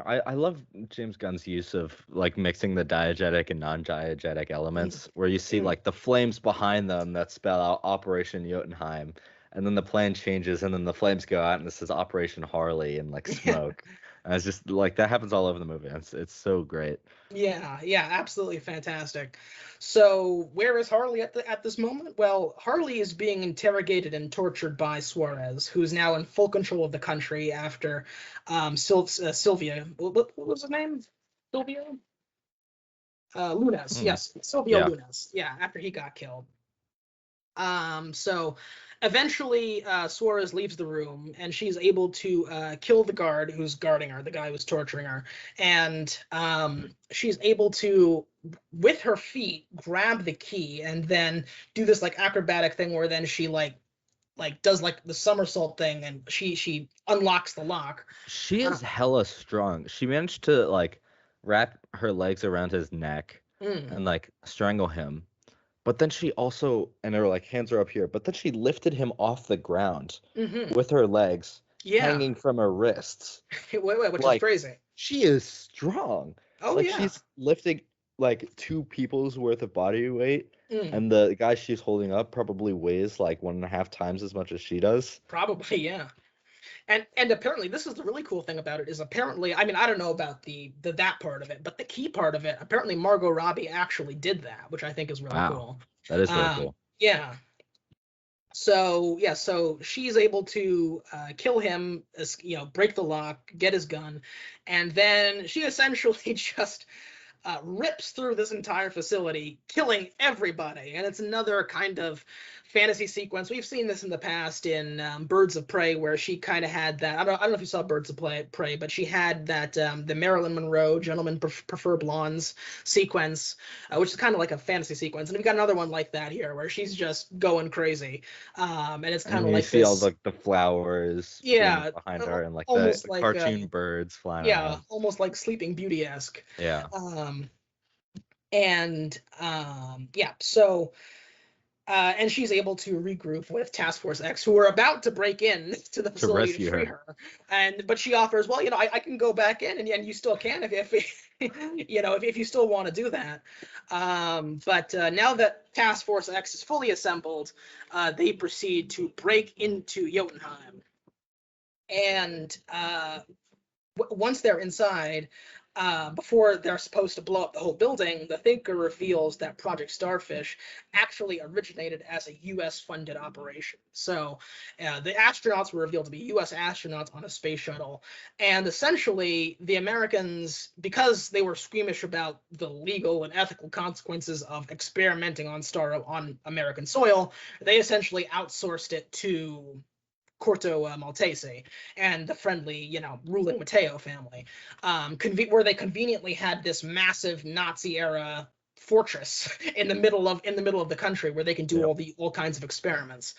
I love James Gunn's use of like mixing the diegetic and non-diegetic elements, where you see like the flames behind them that spell out Operation Jotunheim, and then the plan changes, and then the flames go out, and this is Operation Harley and like smoke. And it's just like that happens all over the movie. It's so great. Yeah, absolutely fantastic. So where is Harley at this moment? Well, Harley is being interrogated and tortured by Suarez, who's now in full control of the country after Sylvia. What was her name? Sylvia? Lunes. Yes, Sylvia Lunes. Yeah, after he got killed. So eventually Suarez leaves the room, and she's able to kill the guard who's guarding her, the guy who's torturing her, and she's able to, with her feet, grab the key and then do this like acrobatic thing where then she like does like the somersault thing, and she unlocks the lock. She is hella strong. She managed to like wrap her legs around his neck and like strangle him. But then she also, and her like hands are up here, but then she lifted him off the ground with her legs hanging from her wrists. Which is crazy. She is strong. Oh, like, she's lifting like 2 people's worth of body weight, and the guy she's holding up probably weighs like 1.5 times as much as she does. Probably, yeah. And apparently, this is the really cool thing about it, is apparently, I mean, I don't know about the that part of it, but the key part of it, apparently Margot Robbie actually did that, which I think is really cool. That is really cool. Yeah. So yeah, so she's able to kill him, break the lock, get his gun, and then she essentially just rips through this entire facility, killing everybody. And it's another kind of fantasy sequence. We've seen this in the past in Birds of Prey, where she kind of had that. I don't know if you saw Birds of Prey, but she had that the Marilyn Monroe Gentlemen Prefer Blondes sequence, which is kind of like a fantasy sequence. And we've got another one like that here, where she's just going crazy. And it's kind And of you like see all this. the flowers blooming Yeah, behind her, and like almost the like cartoon birds flying yeah, around. almost like Sleeping Beauty-esque. Yeah, Um, and yeah, so and she's able to regroup with Task Force X, who are about to break in to the to facility to rescue free her. her. But she offers, well, I can go back in, and you still can if if you still want to do that. But now that Task Force X is fully assembled, they proceed to break into Jotunheim. And once they're inside, before they're supposed to blow up the whole building, the Thinker reveals that Project Starfish actually originated as a U.S. funded operation. So the astronauts were revealed to be U.S. astronauts on a space shuttle. And essentially, the Americans, because they were squeamish about the legal and ethical consequences of experimenting on American soil, they essentially outsourced it to Corto Maltese and the friendly, ruling Matteo family, where they conveniently had this massive Nazi era fortress in the middle of the country where they can do Yep. all kinds of experiments.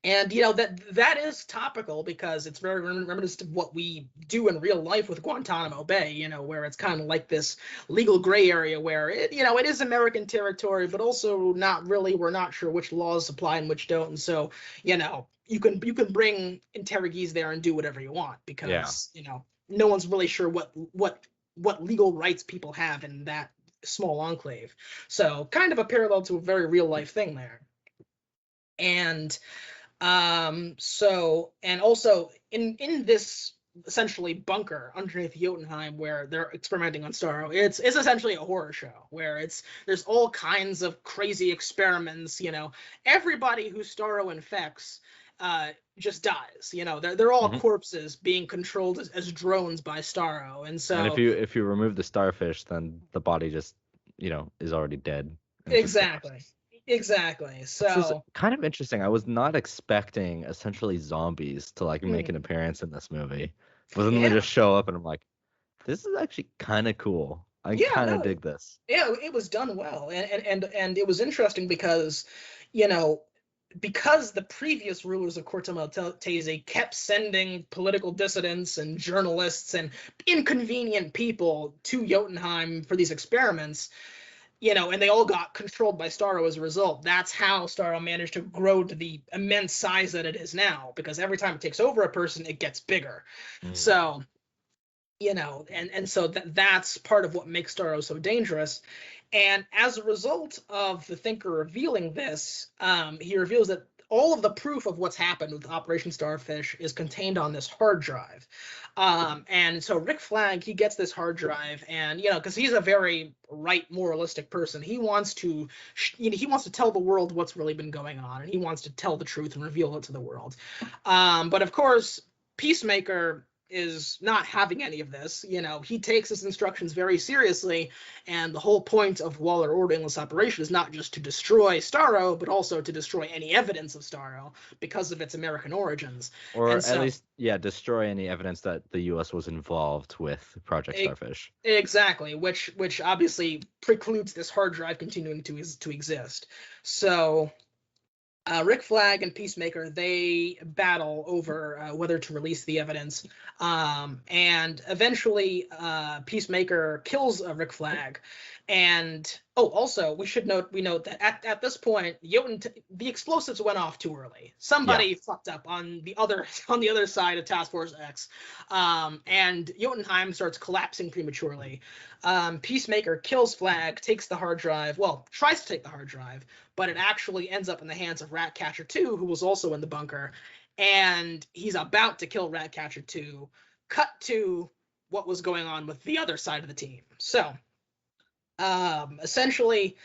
And that is topical because it's very reminiscent of what we do in real life with Guantanamo Bay, where it's kind of like this legal gray area where it is American territory, but also not really. We're not sure which laws apply and which don't. And so, you can bring interrogees there and do whatever you want because, no one's really sure what legal rights people have in that small enclave. So kind of a parallel to a very real life thing there. And and also in this essentially bunker underneath Jotunheim where they're experimenting on Starro, it's essentially a horror show where there's all kinds of crazy experiments. Everybody who Starro infects just dies. They're all corpses being controlled as drones by Starro. And so And if you remove the starfish, then the body just is already dead. exactly. Exactly. Which is So kind of interesting. I was not expecting essentially zombies to like make an mm, appearance in this movie. But then they yeah. just show up and I'm like, this is actually kind of cool. I Yeah, kind of no, dig this. yeah, it was done well, and it was interesting because, you know, because the previous rulers of Corto Maltese kept sending political dissidents and journalists and inconvenient people to Jotunheim for these experiments, and they all got controlled by Starro as a result. That's how Starro managed to grow to the immense size that it is now, because every time it takes over a person, it gets bigger. Mm. So and so that's part of what makes Starro so dangerous. And as a result of the Thinker revealing this, he reveals that all of the proof of what's happened with Operation Starfish is contained on this hard drive. And so Rick Flag, he gets this hard drive, and because he's a very right, moralistic person, he wants to tell the world what's really been going on, and he wants to tell the truth and reveal it to the world. But of course, Peacemaker is not having any of this. He takes his instructions very seriously, and the whole point of Waller ordering this operation is not just to destroy Starro, but also to destroy any evidence of Starro because of its American origins. Or And at so, least, yeah, destroy any evidence that the U.S. was involved with Project Starfish. exactly, which obviously precludes this hard drive continuing to exist. So Rick Flag and Peacemaker, they battle over whether to release the evidence, and eventually Peacemaker kills Rick Flag. And also we note that at this point, the explosives went off too early. Yeah. Somebody fucked up on the other side of Task Force X, and Jotunheim starts collapsing prematurely. Peacemaker kills Flag, takes the hard drive. Well, tries to take the hard drive, but it actually ends up in the hands of Ratcatcher 2, who was also in the bunker, and he's about to kill Ratcatcher 2. Cut to what was going on with the other side of the team. So, essentially,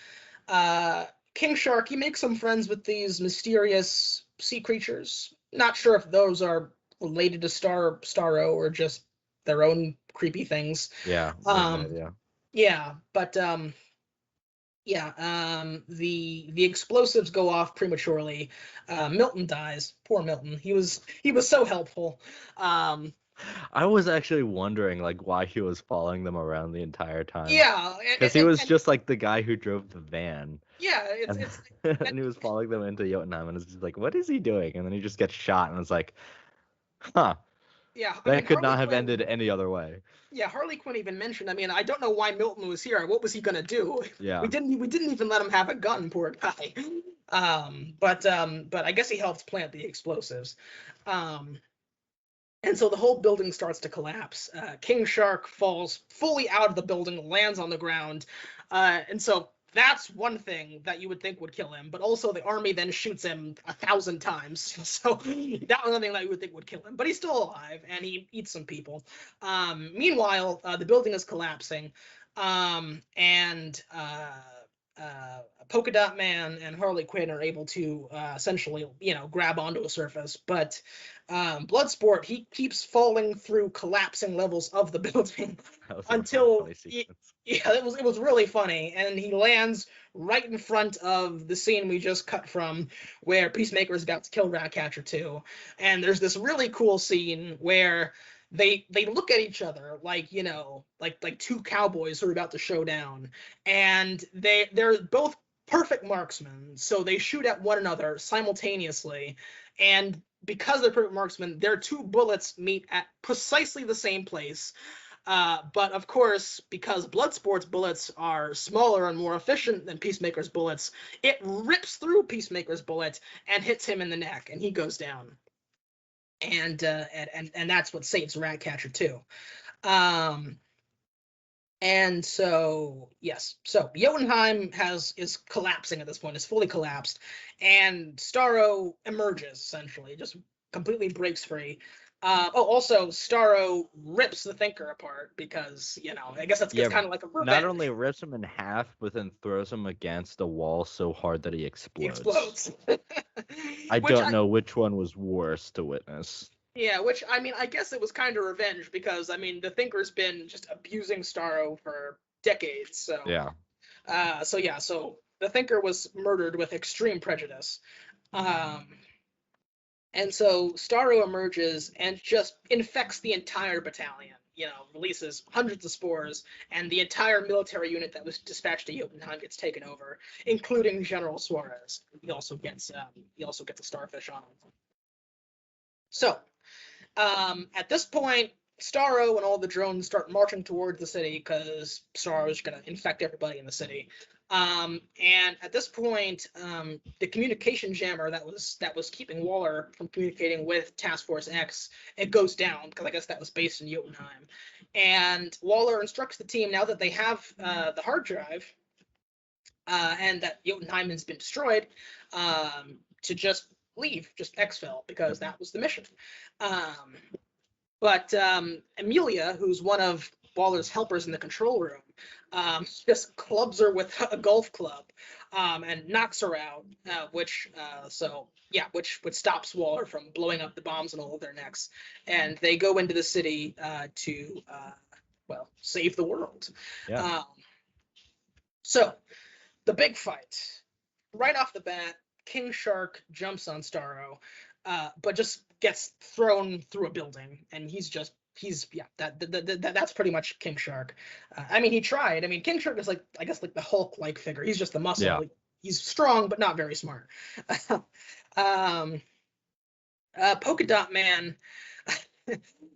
King Shark, he makes some friends with these mysterious sea creatures. Not sure if those are related to Starro or just their own creepy things. Yeah, I have no Um, idea. yeah, but yeah, the explosives go off prematurely. Milton dies. Poor Milton. He was so helpful. Um, I was actually wondering like why he was following them around the entire time. yeah, Because he was just like the guy who drove the van. yeah, it's And, it's and, and he was following them into Jotunheim and it's just like, what is he doing? And then he just gets shot and it's like, huh, yeah. I mean, that could Harley not have Quinn. ended any other way. Yeah, Harley Quinn even mentioned. I mean, I don't know why Milton was here. What was he gonna do? We Yeah. didn't even let him have a gun, poor guy. But I guess he helped plant the explosives. Um, and so the whole building starts to collapse. King Shark falls fully out of the building, lands on the ground, and so that's one thing that you would think would kill him. But also the army then shoots him 1,000 times, so that was nothing that you would think would kill him. But he's still alive, and he eats some people. Meanwhile, the building is collapsing, and Polka-Dot Man and Harley Quinn are able to essentially, grab onto a surface, but Bloodsport, he keeps falling through collapsing levels of the building That was a really until funny sequence. yeah, it was really funny, and he lands right in front of the scene we just cut from, where Peacemaker is about to kill Ratcatcher 2, and there's this really cool scene where they look at each other like like two cowboys who are about to show down, and they're both perfect marksmen, so they shoot at one another simultaneously, and because they're perfect marksmen, their two bullets meet at precisely the same place. But of course, because Bloodsport's bullets are smaller and more efficient than Peacemaker's bullets, it rips through Peacemaker's bullet and hits him in the neck, and he goes down. And that's what saves Ratcatcher too. Um, and so yes, so Jotunheim is collapsing at this point, is fully collapsed, and Starro emerges essentially, just completely breaks free. Also, Starro rips the Thinker apart because I guess that's Yeah, kind of like a not revenge. only rips him in half, but then throws him against a wall so hard that he He explodes. explodes. I which don't I know which one was worse to witness. Yeah, which I mean, I guess it was kind of revenge because I mean the Thinker's been just abusing Starro for decades, so. Yeah. So the Thinker was murdered with extreme prejudice. Um, and so Starro emerges and just infects the entire battalion, releases hundreds of spores, and the entire military unit that was dispatched to Jotunheim gets taken over, including General Suarez. He also gets a starfish on him. So, at this point, Starro and all the drones start marching towards the city because Starro is going to infect everybody in the city. And at this point, the communication jammer that was keeping Waller from communicating with Task Force X, it goes down because I guess that was based in Jotunheim. And Waller instructs the team, now that they have the hard drive and that Jotunheim has been destroyed, to just leave, just exfil, because that was the mission. But Amelia, who's one of Waller's helpers in the control room, just clubs her with a golf club and knocks her out, which stops Waller from blowing up the bombs in all of their necks. And they go into the city to save the world. Yeah. So the big fight, right off the bat, King Shark jumps on Starro, but just gets thrown through a building, and that's pretty much King Shark. I mean, he tried. I mean, King Shark is I guess the Hulk-like figure. He's just the muscle. Yeah. He's strong, but not very smart. Polka-Dot Man,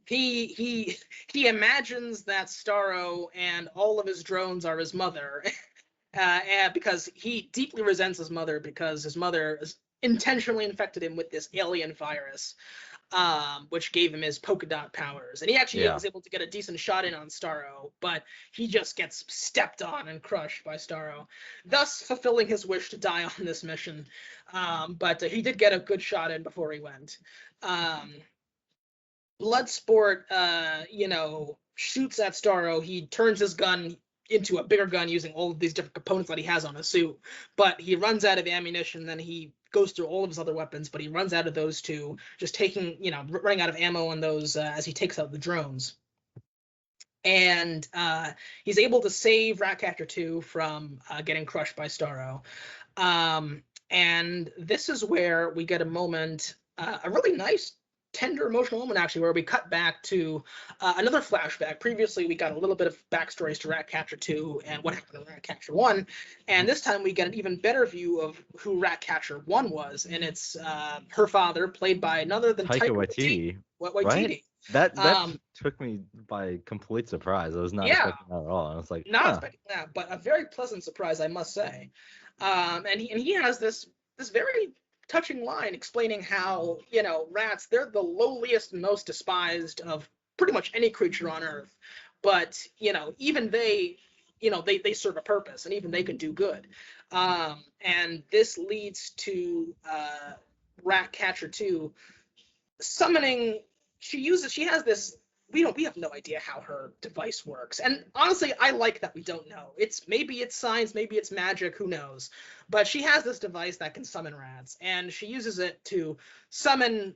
he imagines that Starro and all of his drones are his mother. Because he deeply resents his mother because his mother intentionally infected him with this alien virus, which gave him his Polka-Dot powers. And he actually was able to get a decent shot in on Starro, but he just gets stepped on and crushed by Starro, thus fulfilling his wish to die on this mission. But he did get a good shot in before he went. Bloodsport, shoots at Starro. He turns his gun. into a bigger gun using all of these different components that he has on his suit. But he runs out of ammunition, then he goes through all of his other weapons, but he runs out of those two, just taking, running out of ammo on those as he takes out the drones. And he's able to save Ratcatcher 2 from getting crushed by Starro. And this is where we get a moment, a really nice, tender, emotional moment, actually, where we cut back to another flashback. Previously, we got a little bit of backstories to Ratcatcher 2 and what happened to Ratcatcher 1. And this time we get an even better view of who Ratcatcher 1 was. And it's her father, played by none other than Taika Waititi. Waititi. Right? That took me by complete surprise. I was not expecting that at all. I was like, not expecting that, but a very pleasant surprise, I must say. And he has this very touching line explaining how, rats, they're the lowliest and most despised of pretty much any creature on Earth. But, even they serve a purpose, and even they can do good. And this leads to Ratcatcher 2 summoning. She has this, we have no idea how her device works. And honestly, I like that we don't know. Maybe it's science, maybe it's magic, who knows. But she has this device that can summon rats, and she uses it to summon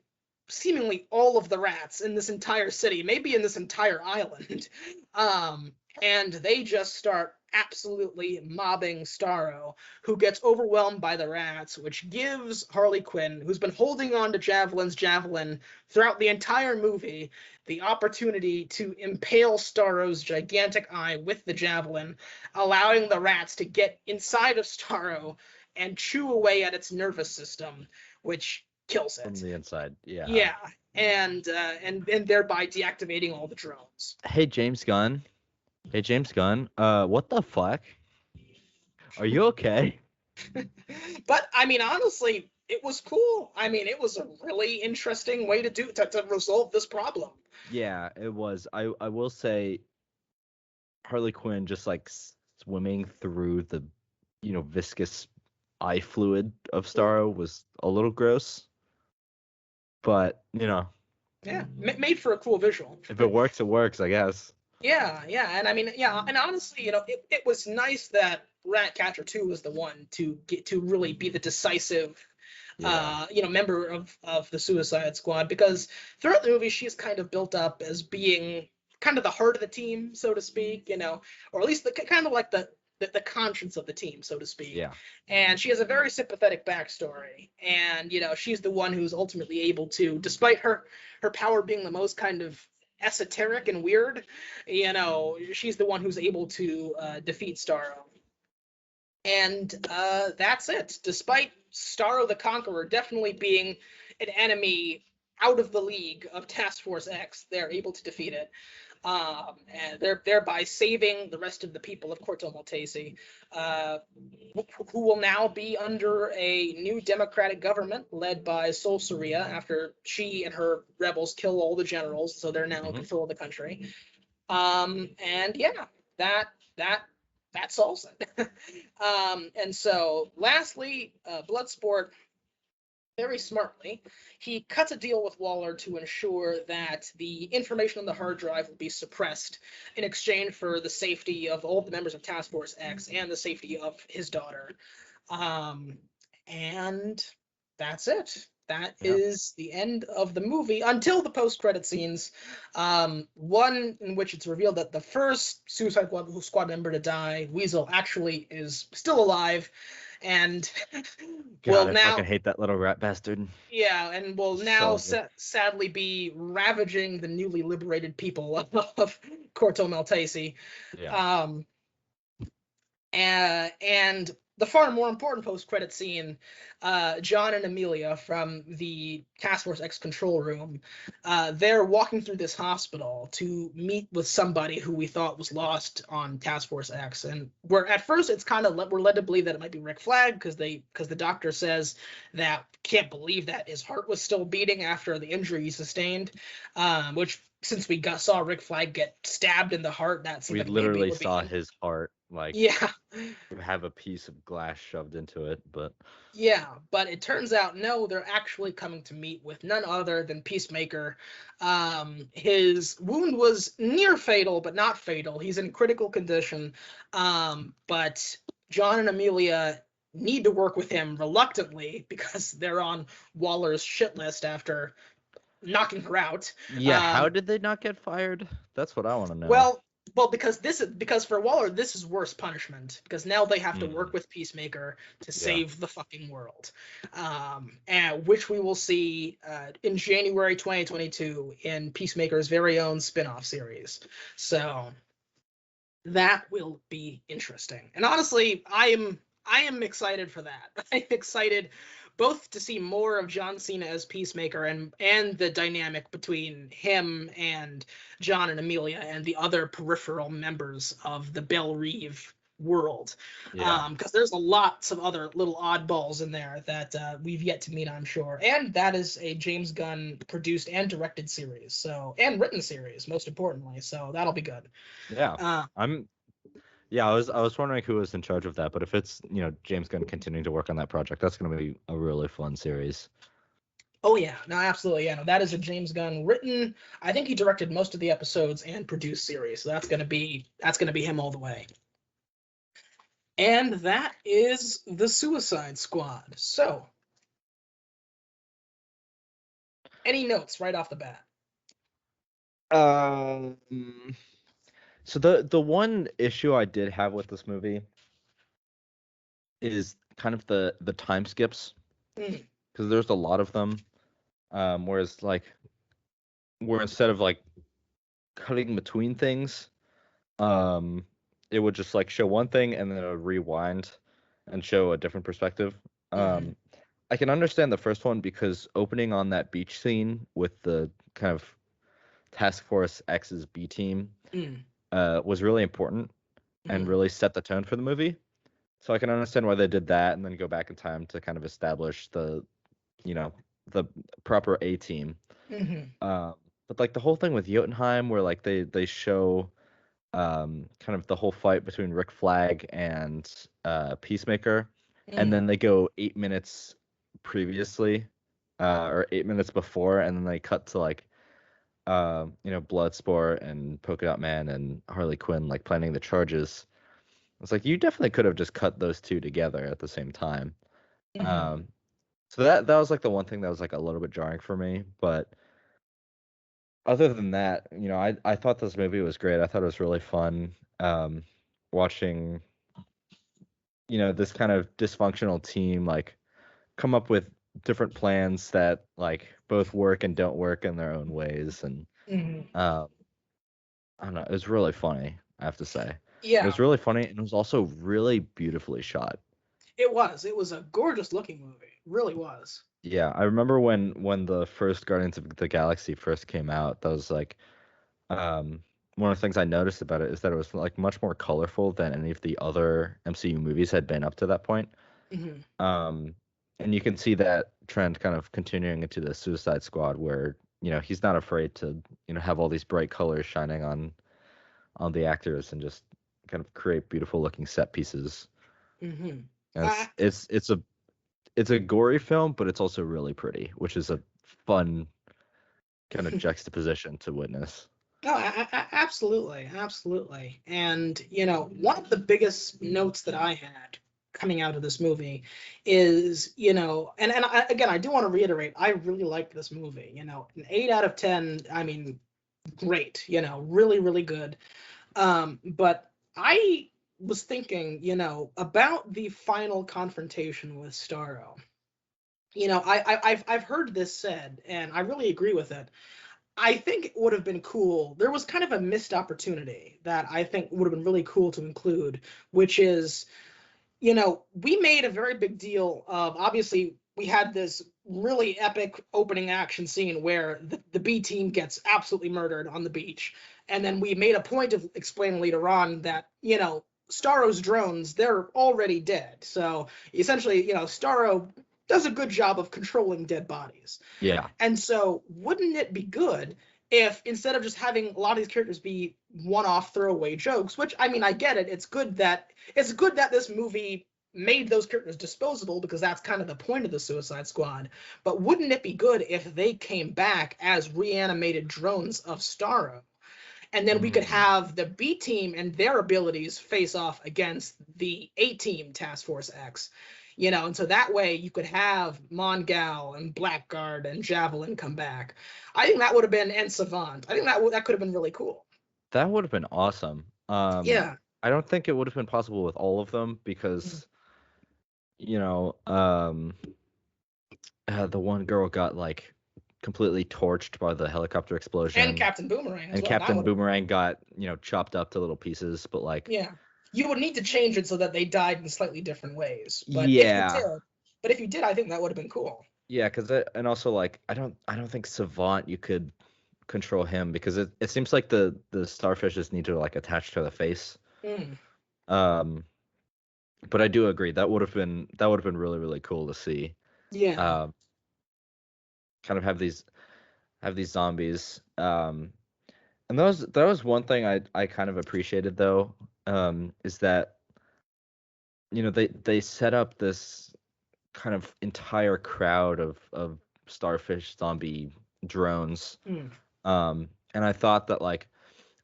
seemingly all of the rats in this entire city, maybe in this entire island. And they just start absolutely mobbing Starro, who gets overwhelmed by the rats, which gives Harley Quinn, who's been holding on to Javelin's javelin throughout the entire movie, the opportunity to impale Starro's gigantic eye with the javelin, allowing the rats to get inside of Starro and chew away at its nervous system, which kills it. From the inside, yeah. Yeah, and thereby deactivating all the drones. Hey, James Gunn, what the fuck? Are you okay? But I mean, honestly, it was cool. I mean, it was a really interesting way to resolve this problem. Yeah, it was. I will say, Harley Quinn just like swimming through the, viscous eye fluid of Starro was a little gross. But, Yeah, made for a cool visual. If it works, it works, I guess. Yeah, and I mean, and honestly, it was nice that Ratcatcher 2 was the one to really be the decisive, member of the Suicide Squad, because throughout the movie she's kind of built up as being kind of the heart of the team, so to speak, or at least kind of like the conscience of the team, so to speak. Yeah. And she has a very sympathetic backstory, and she's the one who's ultimately able to, despite her power being the most kind of esoteric and weird, she's the one who's able to defeat Starro. And that's it. Despite Starro the Conqueror definitely being an enemy out of the league of Task Force X, they're able to defeat it. And thereby saving the rest of the people of Corto Maltese, who will now be under a new democratic government led by Sol Soria after she and her rebels kill all the generals, so they're now in control of the country. And yeah, that solves it. And so lastly, Bloodsport, very smartly, he cuts a deal with Waller to ensure that the information on the hard drive will be suppressed in exchange for the safety of all the members of Task Force X and the safety of his daughter. And that's it. That is the end of the movie until the post-credit scenes. One in which it's revealed that the first Suicide Squad member to die, Weasel, actually is still alive. And I fucking hate that little rat bastard. Yeah, and will now sadly be ravaging the newly liberated people of Corto Maltese. Yeah. And the far more important post-credit scene, John and Amelia from the Task Force X control room, they're walking through this hospital to meet with somebody who we thought was lost on Task Force X. And at first it's kind of, we're led to believe that it might be Rick Flag, because the doctor says that can't believe that his heart was still beating after the injury he sustained, which, since we saw Rick Flag get stabbed in the heart, that's we literally saw his heart like Yeah. have a piece of glass shoved into it, but Yeah, but it turns out no, they're actually coming to meet with none other than Peacemaker. His wound was near fatal, but not fatal. He's in critical condition. But John and Amelia need to work with him reluctantly because they're on Waller's shit list after knocking her out. yeah, how did they not get fired? That's what I want to know. Well, because for Waller this is worse punishment because now they have to work with Peacemaker to Yeah. save the fucking world, and which we will see in January 2022 in Peacemaker's very own spin-off series. So that will be interesting. And honestly, I am excited for that. I'm excited both to see more of John Cena as Peacemaker and the dynamic between him and John and Amelia and the other peripheral members of the Belle Reve world. Yeah. Because there's a lots of other little oddballs in there that we've yet to meet, I'm sure. And that is a James Gunn produced and directed series, so and written series, most importantly. So that'll be good. Yeah. I was wondering who was in charge of that, but if it's, James Gunn continuing to work on that project, that's going to be a really fun series. Oh yeah, no, absolutely, yeah, no, that is a James Gunn written. I think he directed most of the episodes and produced series, so that's gonna be him all the way. And that is the Suicide Squad. So, any notes right off the bat? Um, so the one issue I did have with this movie is kind of the time skips, because there's a lot of them. Whereas where instead of like cutting between things, it would just like show one thing and then it would rewind and show a different perspective. I can understand the first one because opening on that beach scene with the kind of Task Force X's B team was really important and really set the tone for the movie. So I can understand why they did that and then go back in time to kind of establish the proper A team. But like the whole thing with Jotunheim, where like they show kind of the whole fight between Rick Flag and Peacemaker, and then they go 8 minutes previously, or 8 minutes before, and then they cut to like Bloodsport and Polka-Dot Man and Harley Quinn like planning the charges. It's like you definitely could have just cut those two together at the same time. So that was like the one thing that was like a little bit jarring for me, but other than that, I thought this movie was great. I thought it was really fun watching, this kind of dysfunctional team like come up with different plans that like both work and don't work in their own ways. And I don't know, it was really funny, I have to say. Yeah, It was really funny, and it was also really beautifully shot. it was. It was a gorgeous looking movie. It really was. Yeah, I remember when the first Guardians of the Galaxy first came out, that was like one of the things I noticed about it is that it was like much more colorful than any of the other MCU movies had been up to that point. And you can see that trend kind of continuing into the Suicide Squad, where he's not afraid to have all these bright colors shining on the actors and just kind of create beautiful looking set pieces. And it's a gory film, but it's also really pretty, which is a fun kind of juxtaposition to witness. No, absolutely, absolutely. And one of the biggest notes that I had coming out of this movie is, again, I do want to reiterate, I really liked this movie. An 8 out of 10. I mean, great. Really, really good. But I was thinking, about the final confrontation with Starro. I've heard this said, and I really agree with it. I think it would have been cool. There was kind of a missed opportunity that I think would have been really cool to include, which is, we made a very big deal of, obviously, we had this really epic opening action scene where the B team gets absolutely murdered on the beach. And then we made a point of explaining later on that, Starro's drones, they're already dead. So essentially, Starro does a good job of controlling dead bodies. Yeah. And so wouldn't it be good if instead of just having a lot of these characters be one-off throwaway jokes, which I mean I get it, it's good that this movie made those characters disposable because that's kind of the point of the Suicide Squad. But wouldn't it be good if they came back as reanimated drones of Starro? And then we could have the B team and their abilities face off against the A team Task Force X. And so that way you could have Mongal and Blackguard and Javelin come back. I think that would have been, and Savant. I think that could have been really cool. That would have been awesome. Yeah. I don't think it would have been possible with all of them because, the one girl got like completely torched by the helicopter explosion. And Captain Boomerang. And Captain Boomerang got, chopped up to little pieces, but like. Yeah. You would need to change it so that they died in slightly different ways. But if you did, I think that would have been cool. Yeah, and also like I don't think Savant you could control him because it seems like the starfishes need to like attach to the face. But I do agree that would have been really, really cool to see. Yeah. Kind of have these zombies. And that was one thing I kind of appreciated though, is that they set up this kind of entire crowd of starfish zombie drones. And I thought that like,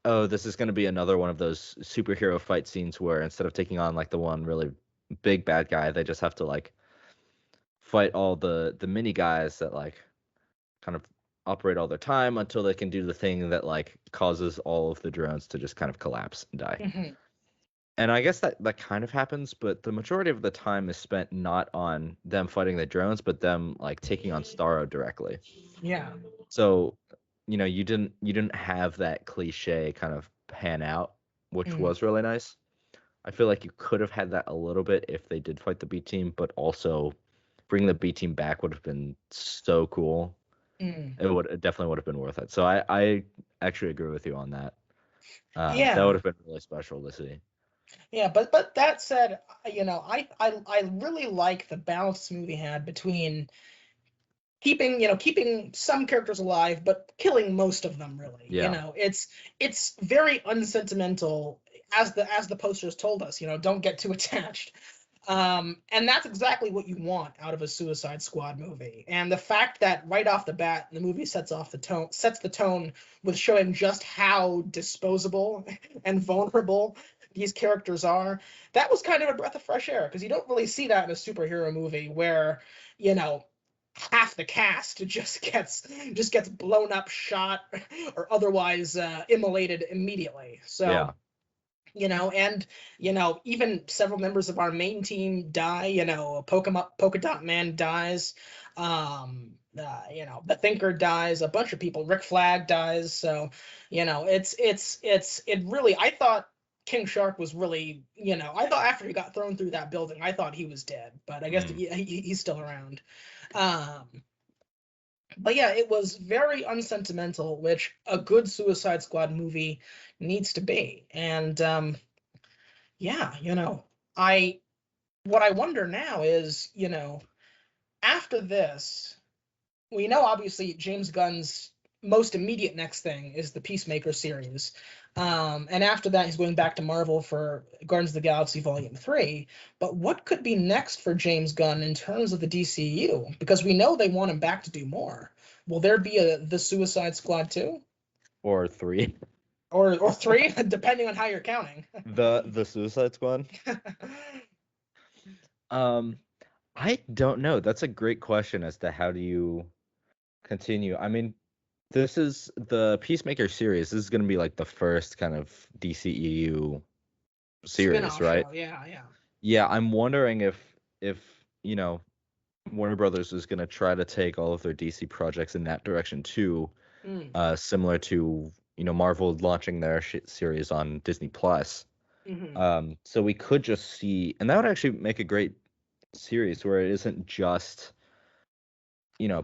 oh, this is going to be another one of those superhero fight scenes where instead of taking on like the one really big bad guy, they just have to like fight all the mini guys that like kind of operate all their time until they can do the thing that like causes all of the drones to just kind of collapse and die. And I guess that kind of happens, but the majority of the time is spent not on them fighting the drones, but them like taking on Starro directly. Yeah. So, you didn't have that cliche kind of pan out, which was really nice. I feel like you could have had that a little bit if they did fight the B team, but also bringing the B team back would have been so cool. It definitely would have been worth it. So I actually agree with you on that. That would have been really special to see. Yeah, but that said, I really like the balance this movie had between keeping some characters alive, but killing most of them. Really, it's very unsentimental, as the posters told us. Don't get too attached. And that's exactly what you want out of a Suicide Squad movie. And the fact that right off the bat the movie sets the tone with showing just how disposable and vulnerable these characters are, that was kind of a breath of fresh air, because you don't really see that in a superhero movie where half the cast just gets blown up, shot, or otherwise immolated immediately. So and even several members of our main team die. Polka-Dot Man dies. The Thinker dies. A bunch of people. Rick Flag dies. So it really. I thought King Shark was really, I thought after he got thrown through that building, I thought he was dead, but I guess he's still around. But yeah, it was very unsentimental, which a good Suicide Squad movie needs to be. And what I wonder now is, after this, we know obviously James Gunn's most immediate next thing is the Peacemaker series. And after that, he's going back to Marvel for Guardians of the Galaxy Volume 3. But what could be next for James Gunn in terms of the DCEU? Because we know they want him back to do more. Will there be the Suicide Squad 2? Or 3? Or 3, depending on how you're counting. The Suicide Squad? I don't know. That's a great question as to how do you continue. I mean, this is the Peacemaker series. This is going to be like the first kind of DCEU series, Spin-off right? Show. Yeah. Yeah, I'm wondering if Warner Brothers is going to try to take all of their DC projects in that direction too, similar to Marvel launching their series on Disney Plus. So we could just see, and that would actually make a great series where it isn't just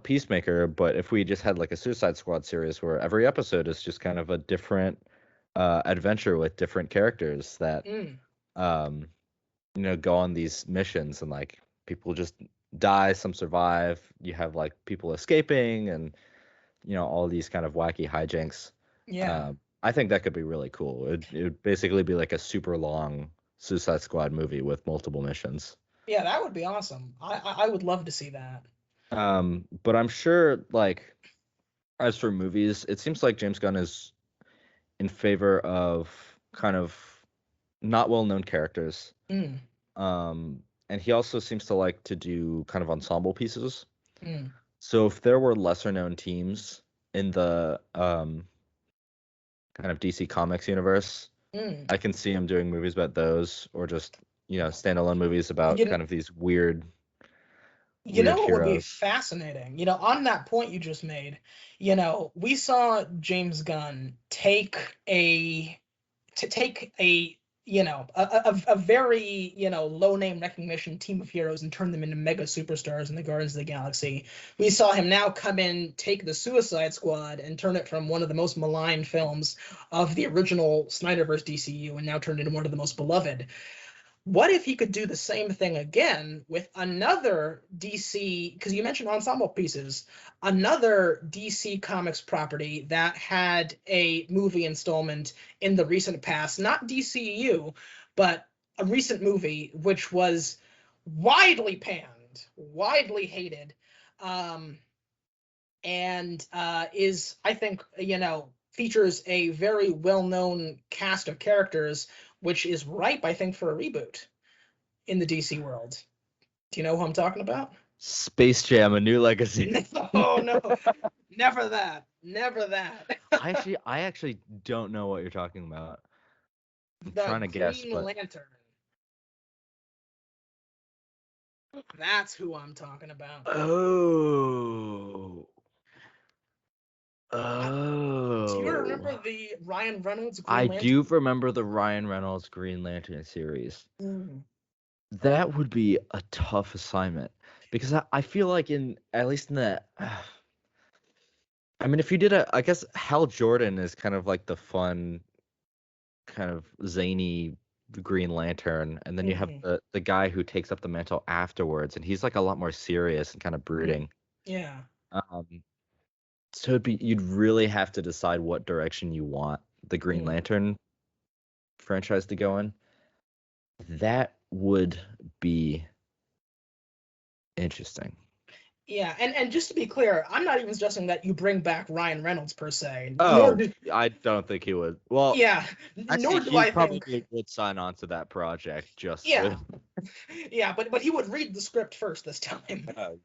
Peacemaker, but if we just had like a Suicide Squad series where every episode is just kind of a different adventure with different characters that go on these missions, and like people just die, some survive, you have like people escaping, and all these kind of wacky hijinks. Yeah. I think that could be really cool. It would basically be like a super long Suicide Squad movie with multiple missions. Yeah, that would be awesome. I would love to see that. But I'm sure, like, as for movies, it seems like James Gunn is in favor of kind of not well-known characters. Mm, And he also seems to like to do kind of ensemble pieces. mm, So if there were lesser-known teams in the kind of DC Comics universe, mm. I can see him doing movies about those, or just standalone movies about You, kind of these weird you know what would be heroes. fascinating? On that point you just made, we saw James Gunn take a a very low name recognition team of heroes and turn them into mega superstars in the Guardians of the Galaxy. We saw him now come in, take the Suicide Squad and turn it from one of the most maligned films of the original Snyderverse DCU and now turned it into one of the most beloved. What if he could do the same thing again with another DC, because you mentioned ensemble pieces, another DC Comics property that had a movie installment in the recent past, not DCEU, but a recent movie which was widely panned, widely hated, and is, I think, features a very well-known cast of characters, which is ripe, I think, for a reboot in the DC world. Do you know who I'm talking about? Space Jam: A New Legacy. Oh no, never that, never that. I actually don't know what you're talking about. I'm The trying to guess, Green but Lantern. That's who I'm talking about. oh, Do you oh, remember the Ryan Reynolds I Green do Lantern? remember the Ryan Reynolds Green Lantern series. Mm. That would be a tough assignment because I feel like at least in the I mean, if you did I guess Hal Jordan is kind of like the fun, kind of zany Green Lantern, and then you have Mm-hmm. the guy who takes up the mantle afterwards, and he's like a lot more serious and kind of brooding. Yeah. Um, so you'd really have to decide what direction you want the Green Mm. Lantern franchise to go in. That would be interesting. Yeah, and just to be clear, I'm not even suggesting that you bring back Ryan Reynolds per se, nor Oh, do I don't think he would. Well, yeah, actually, nor do he I think probably would sign on to that project just yeah, for. yeah, but he would read the script first this time. Oh,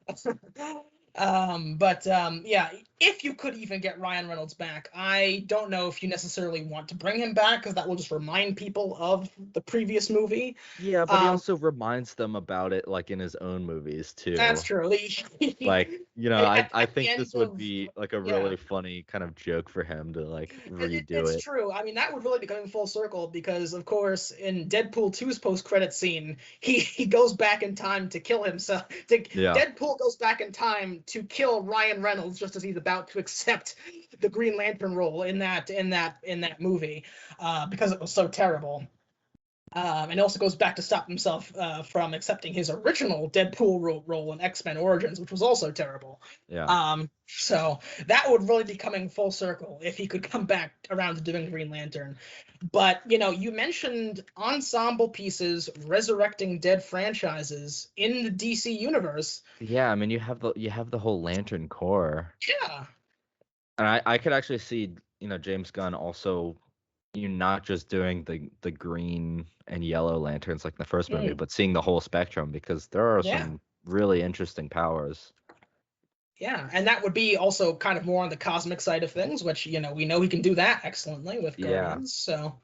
Yeah, if you could even get Ryan Reynolds back, I don't know if you necessarily want to bring him back because that will just remind people of the previous movie. yeah, but he Um, also reminds them about it, like in his own movies that's too. true. Like, I At the think end this would of be like a yeah. really funny kind of joke for him to like redo It's it. true. I mean, that would really be coming full circle because, of course, in Deadpool 2's post-credit scene, he goes back in time to kill himself. Yeah. Deadpool goes back in time to kill Ryan Reynolds just as he's about to accept the Green Lantern role in that movie, because it was so terrible. And also goes back to stop himself from accepting his original Deadpool role in X-Men Origins, which was also terrible. Yeah. So that would really be coming full circle if he could come back around to doing Green Lantern. But you mentioned ensemble pieces resurrecting dead franchises in the DC universe. Yeah, I mean, you have the whole Lantern Corps. Yeah. And I could actually see, James Gunn also, not just doing the green and yellow lanterns like in the first movie, Mm, but seeing the whole spectrum because there are yeah. some really interesting powers. Yeah, and that would be also kind of more on the cosmic side of things, which we know he can do that excellently with Yeah, Guardians. So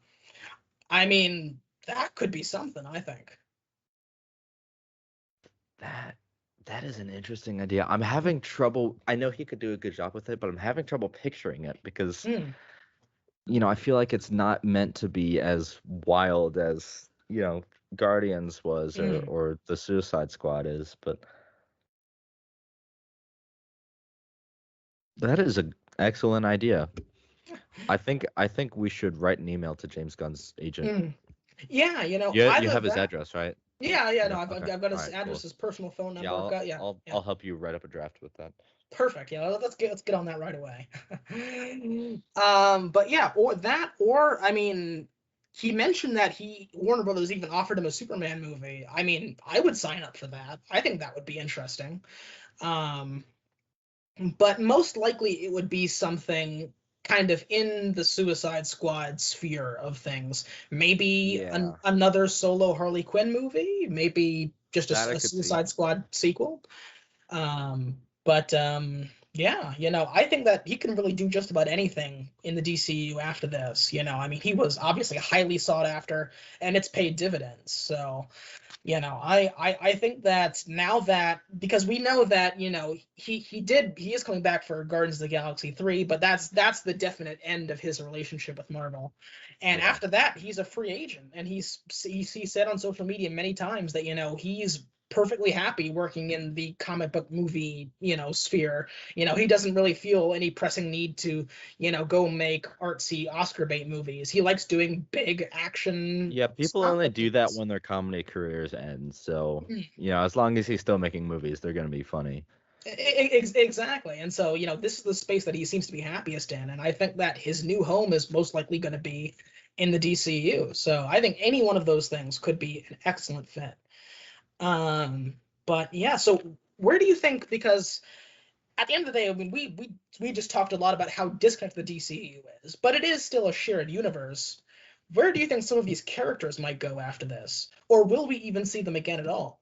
I mean, that could be something, I think. that that is an interesting idea. I'm having trouble. I know he could do a good job with it, but I'm having trouble picturing it because, Mm, I feel like it's not meant to be as wild as, Guardians was or mm. or the Suicide Squad is, but that is an excellent idea. I think we should write an email to James Gunn's agent. Mm. Yeah, You either have his that. address, right? Yeah, yeah, Yeah. no, I've, Okay. I've got All his right. address, Cool. his personal phone Yeah. number. I've I'll got, yeah, I'll yeah. I'll help you write up a draft with that. Perfect. Yeah, let's get on that right away. But yeah, or I mean, he mentioned that Warner Brothers even offered him a Superman movie. I mean, I would sign up for that. I think that would be interesting. Um, but most likely it would be something kind of in the Suicide Squad sphere of things. Maybe Yeah, another solo Harley Quinn movie. Maybe just that I a could see. Suicide Squad sequel. But yeah, I think that he can really do just about anything in the DCU after this. I mean, he was obviously highly sought after, and it's paid dividends. So, I think that now that, because we know that he is coming back for Guardians of the Galaxy 3, but that's the definite end of his relationship with Marvel. And Yeah. after that, he's a free agent, and he said on social media many times that he's perfectly happy working in the comic book movie sphere. He doesn't really feel any pressing need to go make artsy Oscar bait movies. He likes doing big action Yeah, people stuff only with do that kids. when their comedy careers end. So, Mm. as long as he's still making movies, they're gonna be funny. Exactly. And so, this is the space that he seems to be happiest in. And I think that his new home is most likely going to be in the DCU. So I think any one of those things could be an excellent fit. Um, but yeah, so where do you think, because at the end of the day, I mean, we just talked a lot about how disconnected the DCEU is, but it is still a shared universe. Where do you think some of these characters might go after this? Or will we even see them again at all?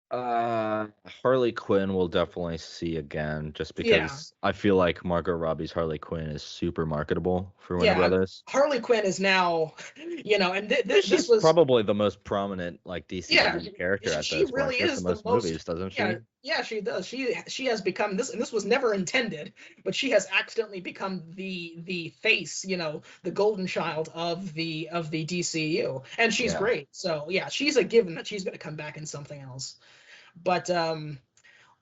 Harley Quinn will definitely see again, just Yeah. because I feel like Margot Robbie's Harley Quinn is super marketable for Warner Yeah, Brothers. Harley Quinn is now, and this She's was, probably the most prominent like yeah, DCEU character at she this point. really She has the is the most most, movies, doesn't yeah, she? yeah, she does. She has become this, and this was never intended, but she has accidentally become the face, the golden child of the DCU, and she's Yeah. great. So yeah, she's a given that she's going to come back in something else. But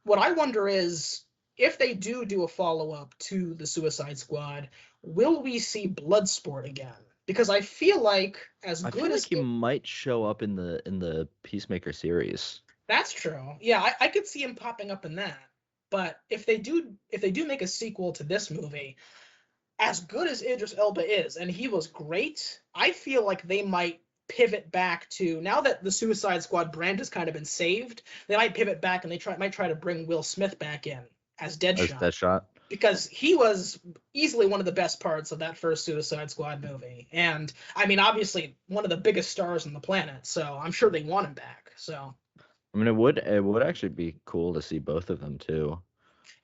what I wonder is, if they do a follow up to the Suicide Squad, will we see Bloodsport again? Because I feel like, as I good feel like as he might show up in the Peacemaker series. that's true. Yeah, I could see him popping up in that. But if they do make a sequel to this movie, as good as Idris Elba is, and he was great, I feel like they might pivot back to, now that the Suicide Squad brand has kind of been saved, they might pivot back and might try to bring Will Smith back in as As Deadshot, Deadshot. because he was easily one of the best parts of that first Suicide Squad movie. And I mean, obviously one of the biggest stars on the planet, so I'm sure they want him back. So I mean, it would actually be cool to see both of them too.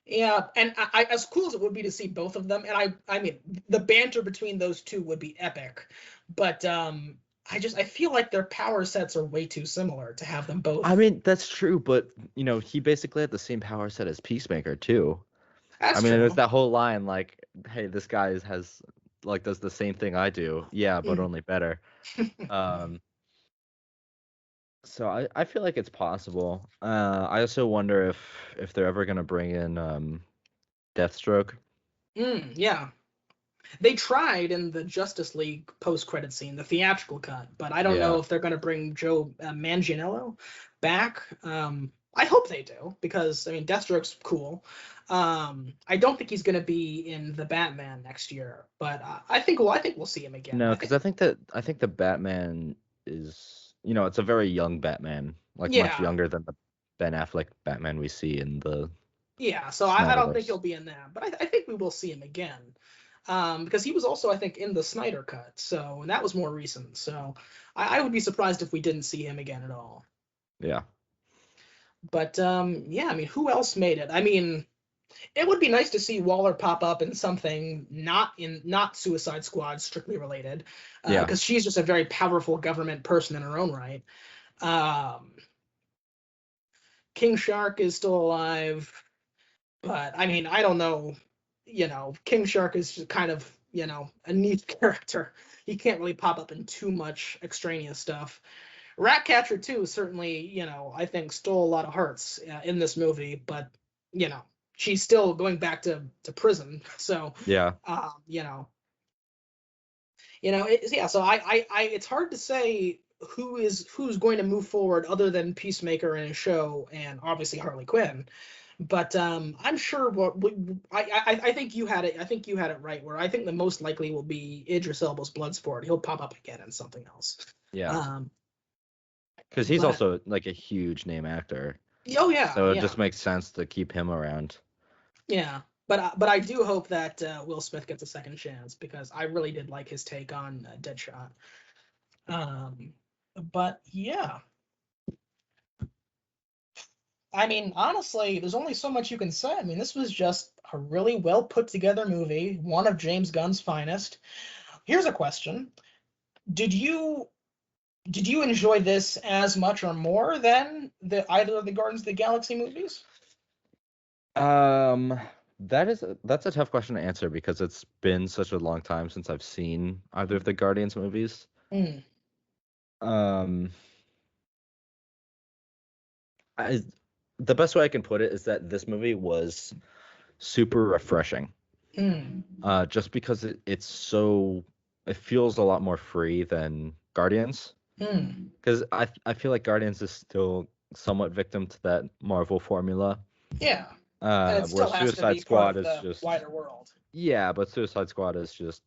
yeah, and as cool as it would be to see both of them, and I mean, the banter between those two would be epic. But I feel like their power sets are way too similar to have them I both. mean, that's true, but he basically had the same power set as Peacemaker too. I That's mean, there's true. that whole line like, "Hey, this guy has like does the same thing I do." Yeah, but Mm. only better. Um, so I feel like it's possible. I also wonder if they're ever gonna bring in Deathstroke. Yeah. They tried in the Justice League post-credit scene, the theatrical cut, but I don't know Yeah. if they're going to bring Joe Manganiello back. I hope they do, because I mean, Deathstroke's cool. I don't think he's going to be in the Batman next year, but I think we'll see him again. No, I because think, I think the Batman is, it's a very young Batman, like much yeah, younger than the Ben Affleck Batman we see in the yeah. So I don't think he'll Snyderverse. be in that, but I think we will see him again. Because he was also, I think, in the Snyder cut, so, and that was more recent. So I would be surprised if we didn't see him again at all. Yeah. But yeah, I mean, who else made it? I mean, it would be nice to see Waller pop up in something not Suicide Squad strictly related, Yeah. because she's just a very powerful government person in her own right. Um, King Shark is still alive, but I mean, I don't know. King Shark is just kind of a neat character. He can't really pop up in too much extraneous stuff. Ratcatcher too certainly, I think stole a lot of hearts in this movie, but you know, she's still going back to prison. So, Yeah. um, you know, yeah. So it's hard to say who's going to move forward other than Peacemaker in a show and obviously Harley Quinn. But I'm sure I think you had it. I think you had it right. Where I think the most likely will be Idris Elba's Bloodsport. He'll pop up again in something else. Yeah. Um, Because he's but also like a huge name actor. oh yeah, So it yeah, just makes sense to keep him around. yeah. But I do hope that Will Smith gets a second chance because I really did like his take on Deadshot. Um, but yeah, I mean, honestly, there's only so much you can say. I mean, this was just a really well put together movie, one of James Gunn's finest. Here's a question. Did you did you enjoy this as much or more than either of the Guardians of the Galaxy movies? Um, that's a tough question to answer because it's been such a long time since I've seen either of the Guardians movies. Mm, Um, I the best way I can put it is that this movie was super refreshing. mm, Just because it feels a lot more free than Guardians. mm. Because I feel like Guardians is still somewhat victim to that Marvel formula. Yeah, and it Where still has to Suicide be part Squad of is the just wider world. yeah, but Suicide Squad is just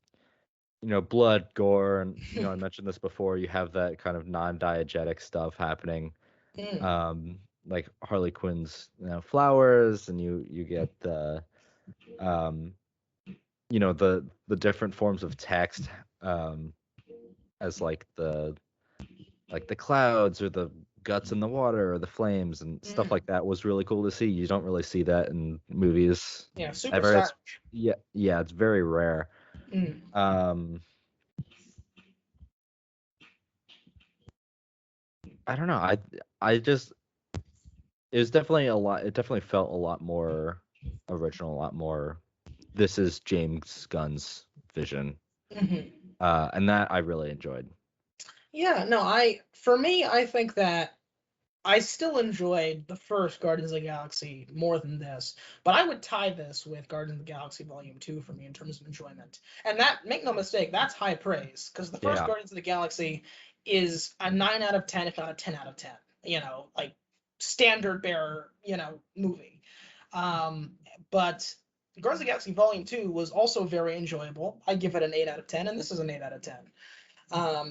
blood, gore, and I mentioned this before. You have that kind of non-diegetic stuff happening, Mm, um, like Harley Quinn's flowers, and you get um, the different forms of text, as like the clouds or the guts in the water or the flames and stuff mm. like that was really cool to see. You don't really see that in movies Yeah, super ever. It's stylish. yeah, it's very rare. Mm. Um, I don't know. I just it was definitely a lot. It definitely felt a lot more original, a lot more. This is James Gunn's vision, Hmm. and that I really enjoyed. Yeah, no, for me, I think that I still enjoyed the first Guardians of the Galaxy more than this, but I would tie this with Guardians of the Galaxy Volume 2 for me in terms of enjoyment. And that, make no mistake, that's high praise, because the first Yeah, Guardians of the Galaxy is a 9 out of 10, if not a 10 out of 10, like standard bearer, movie. Um, but Guardians of the Galaxy Volume 2 was also very enjoyable. I give it an 8 out of 10, and this is an 8 out of 10.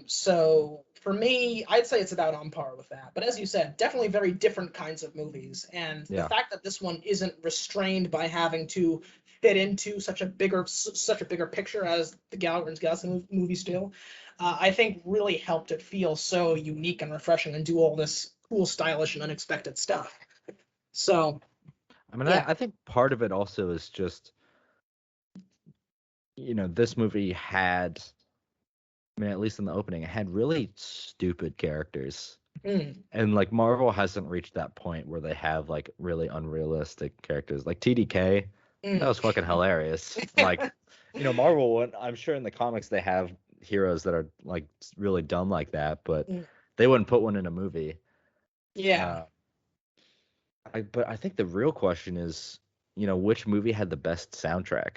So for me, I'd say it's about on par with that. But as you said, definitely very different kinds of movies. And the yeah. fact that this one isn't restrained by having to fit into such a bigger picture as the Guardians Galaxy movies do, I think really helped it feel so unique and refreshing and do all this cool, stylish, and unexpected stuff. So I mean, yeah. I think part of it also is just this movie had, I mean, at least in the opening, it had really stupid characters. Mm, And like Marvel hasn't reached that point where they have like really unrealistic characters. Like TDK, that mm. was fucking hilarious. Like, Marvel, I'm sure in the comics they have heroes that are like really dumb like that, but Mm. they wouldn't put one in a movie. Yeah. Uh, but I think the real question is, which movie had the best soundtrack?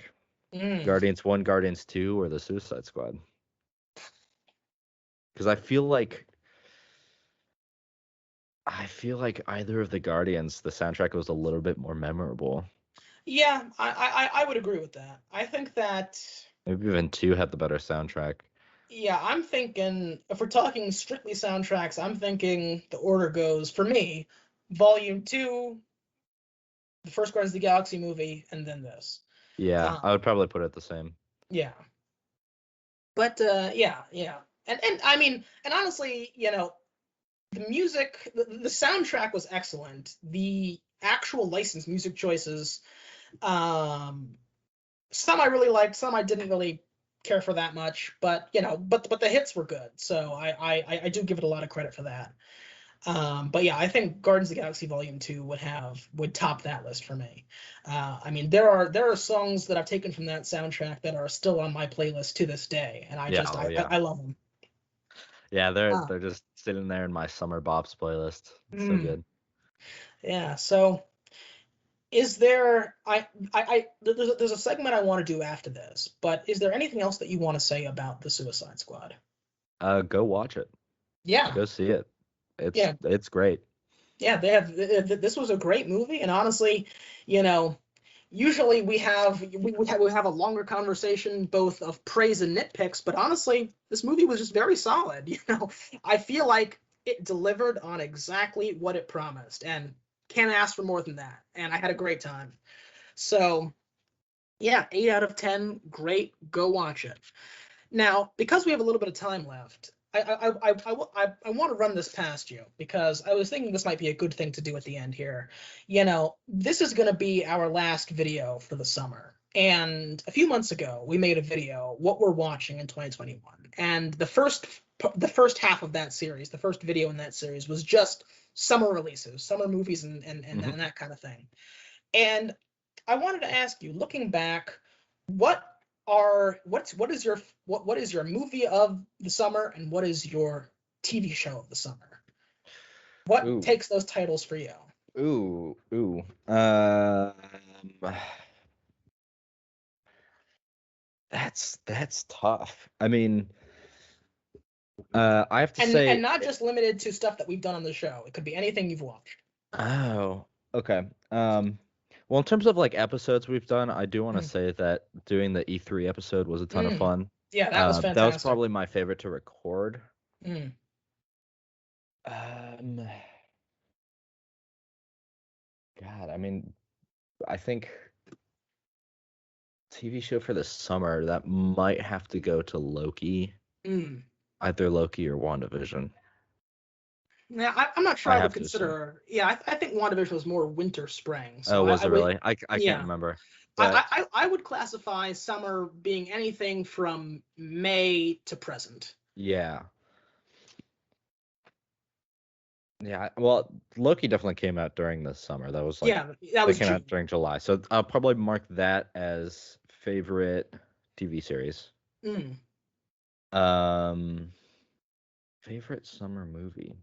Mm. Guardians 1, Guardians 2, or the Suicide Squad? Because I feel like either of the Guardians, the soundtrack was a little bit more memorable. Yeah, I would agree with that. I think that Maybe even 2 had the better soundtrack. yeah, I'm thinking if we're talking strictly soundtracks, I'm thinking the order goes for me, Volume 2, the first Guardians of the Galaxy movie, and then this. Yeah, I would Um, probably put it the same. yeah. But yeah, yeah. And I mean, and honestly, the music, the soundtrack was excellent. The actual licensed music choices, um, some I really liked, some I didn't really care for that much, but but the hits were good, so I do give it a lot of credit for that. But yeah, I think Guardians of the Galaxy Volume 2 would top that list for me. I mean, there are songs that I've taken from that soundtrack that are still on my playlist to this day, and Yeah, oh yeah. I love them. Yeah, they're Uh, they're just sitting there in my summer bops playlist. It's so mm, good. yeah. So is there there's a segment I want to do after this, but is there anything else that you want to say about the Suicide Squad? Go watch it. Yeah, Go see it. It's yeah, it's great. Yeah, they have. This was a great movie, and honestly, you know, usually we have a longer conversation both of praise and nitpicks, but honestly, this movie was just very solid. I feel like it delivered on exactly what it promised, and can't ask for more than that. And I had a great time. So yeah, 8 out of 10, great. Go watch it. Now, because we have a little bit of time left, I want to run this past you because I was thinking this might be a good thing to do at the end here. This is going to be our last video for the summer. And a few months ago, we made a video, what we're watching in 2021. And the first half of that series, the first video in that series was just summer releases, summer movies and that kind of thing. And I wanted to ask you, looking back, what what is your movie of the summer and what is your TV show of the summer? What Ooh, takes those titles for you? ooh. That's tough. I mean, I have to And say, not just limited to stuff that we've done on the show. It could be anything you've watched. oh, okay. Well, in terms of like episodes we've done, I do want to Mm, say that doing the E3 episode was a ton of mm. fun. Yeah, that was That was fantastic. probably my favorite to record. Mm. Um, God, I mean, I think TV show for the summer that might have to go to Loki, Mm. either Loki or WandaVision. Yeah, I'm not sure I I would have to assume. consider. Yeah, I think WandaVision was more winter spring. So Oh, was I it would. really? I can't Yeah, remember, I, but I would classify summer being anything from May to present. yeah, yeah. Well, Loki definitely came out during the summer. That was like Yeah, that that was came out June. during July, so I'll probably mark that as favorite TV series. Mm. Um, favorite summer movie.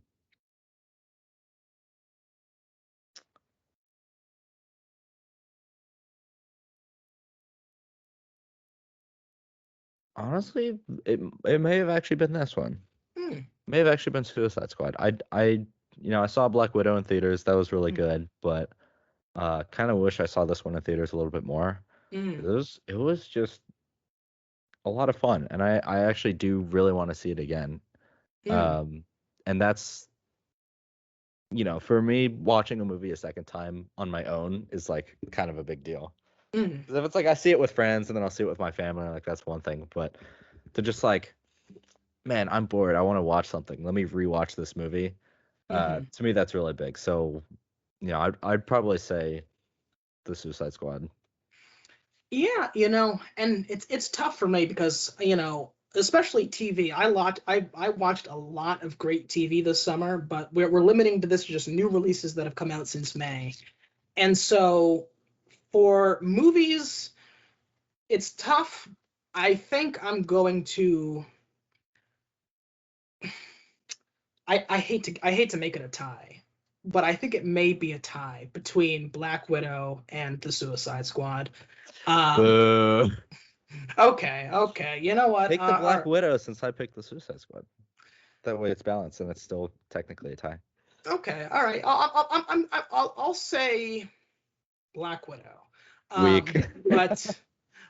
Honestly, it may have actually been this one. Mm. May have actually been Suicide Squad. I saw Black Widow in theaters. That was really Mm. good, but kind of wish I saw this one in theaters a little bit more. Mm. It was just a lot of fun, and I actually do really want to see it again. Mm. Um, and that's for me, watching a movie a second time on my own is like kind of a big deal. Mm. 'Cause if it's like I see it with friends and then I'll see it with my family, like that's one thing. But to just like, man, I'm bored. I want to watch something. Let me rewatch this movie. Mm. To me, that's really big. So, I'd probably say the Suicide Squad. Yeah, and it's tough for me because especially TV. I watched a lot of great TV this summer, but we're limiting to this to just new releases that have come out since May. And so for movies, it's tough. I think I'm going to. I hate to make it a tie, but I think it may be a tie between Black Widow and the Suicide Squad. Um, Boo. okay, okay. You know what? Take the Black Widow since I picked the Suicide Squad. That way it's balanced and it's still technically a tie. Okay, all right. I'll say Black Widow. Weak.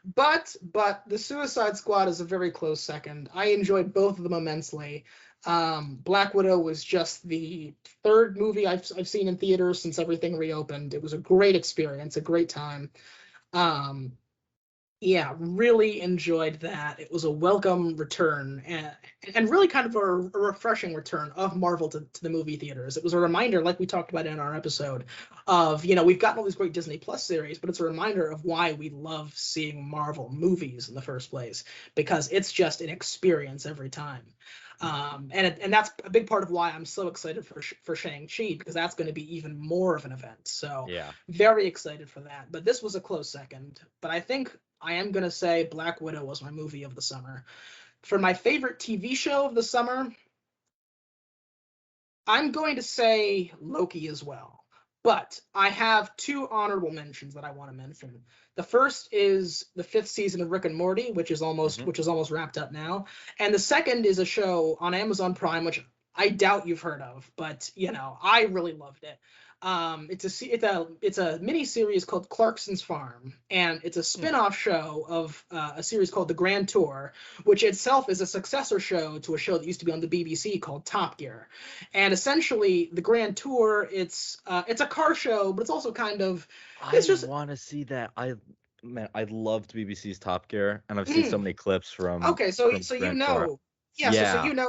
But the Suicide Squad is a very close second. I enjoyed both of them immensely. Black Widow was just the third movie I've seen in theaters since everything reopened. It was a great experience, a great time. Um, yeah, really enjoyed that. It was a welcome return and really kind of a refreshing return of Marvel to the movie theaters. It was a reminder, like we talked about in our episode, of, we've gotten all these great Disney Plus series, but it's a reminder of why we love seeing Marvel movies in the first place, because it's just an experience every time. And that's a big part of why I'm so excited for Shang-Chi, because that's going to be even more of an event. So Yeah. very excited for that. But this was a close second. But I think I am going to say Black Widow was my movie of the summer. For my favorite TV show of the summer, I'm going to say Loki as well. But I have two honorable mentions that I want to mention. The first is the fifth season of Rick and Morty, which is almost Hmm. wrapped up now, and the second is a show on Amazon Prime, which I doubt you've heard of, but I really loved it. It's a mini series called Clarkson's Farm, and it's a spin-off show of a series called The Grand Tour, which itself is a successor show to a show that used to be on the BBC called Top Gear. And essentially, The Grand Tour, it's a car show, but it's also kind of I want to see that. I loved BBC's Top Gear, and I've seen so many clips from. Okay, so Grand Tour. Jeremy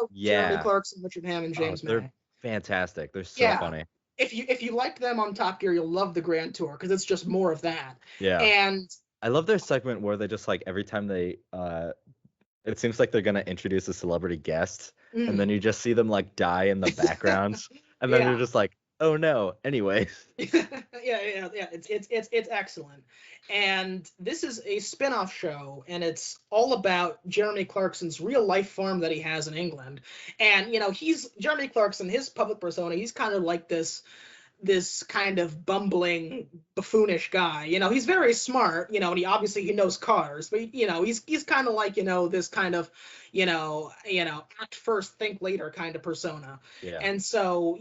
Clarkson, Richard Hammond, James May. They're fantastic. They're so funny. If you liked them on Top Gear, you'll love the Grand Tour because it's just more of that. Yeah. And I love their segment where they just like every time they it seems like they're gonna introduce a celebrity guest, and then you just see them like die in the background, and then you're just like, oh no. Anyways. yeah. It's excellent. And this is a spin-off show, and it's all about Jeremy Clarkson's real life farm that he has in England. And he's Jeremy Clarkson, his public persona, he's kind of like this kind of bumbling, buffoonish guy. He's very smart, and he knows cars, but he's kind of like, this kind of, act first, think later kind of persona. Yeah. And so,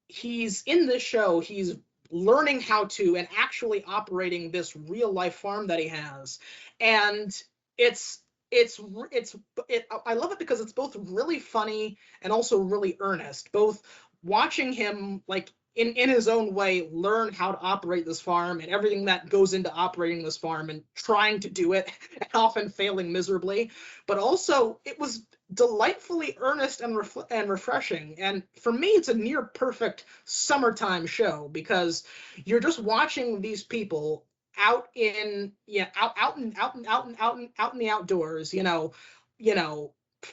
he's in this show, he's learning how to and actually operating this real life farm that he has. And I love it because it's both really funny and also really earnest, both watching him like in his own way learn how to operate this farm and everything that goes into operating this farm and trying to do it and often failing miserably, but also it was delightfully earnest and refreshing. And for me, it's a near perfect summertime show because you're just watching these people out in the outdoors,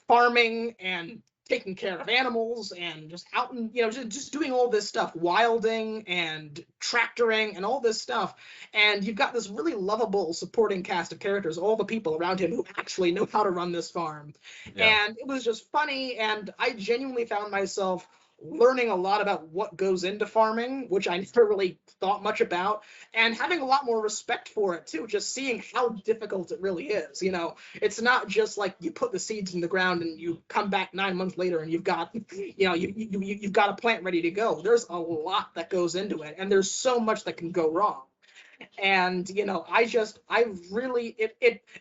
farming and taking care of animals and just out and just doing all this stuff, wilding and tractoring and all this stuff. And you've got this really lovable supporting cast of characters, all the people around him who actually know how to run this farm. And it was just funny, and I genuinely found myself learning a lot about what goes into farming, which I never really thought much about, and having a lot more respect for it too, just seeing how difficult it really is. It's not just like you put the seeds in the ground and you come back 9 months later and you've got you've got a plant ready to go. There's a lot that goes into it, and there's so much that can go wrong. And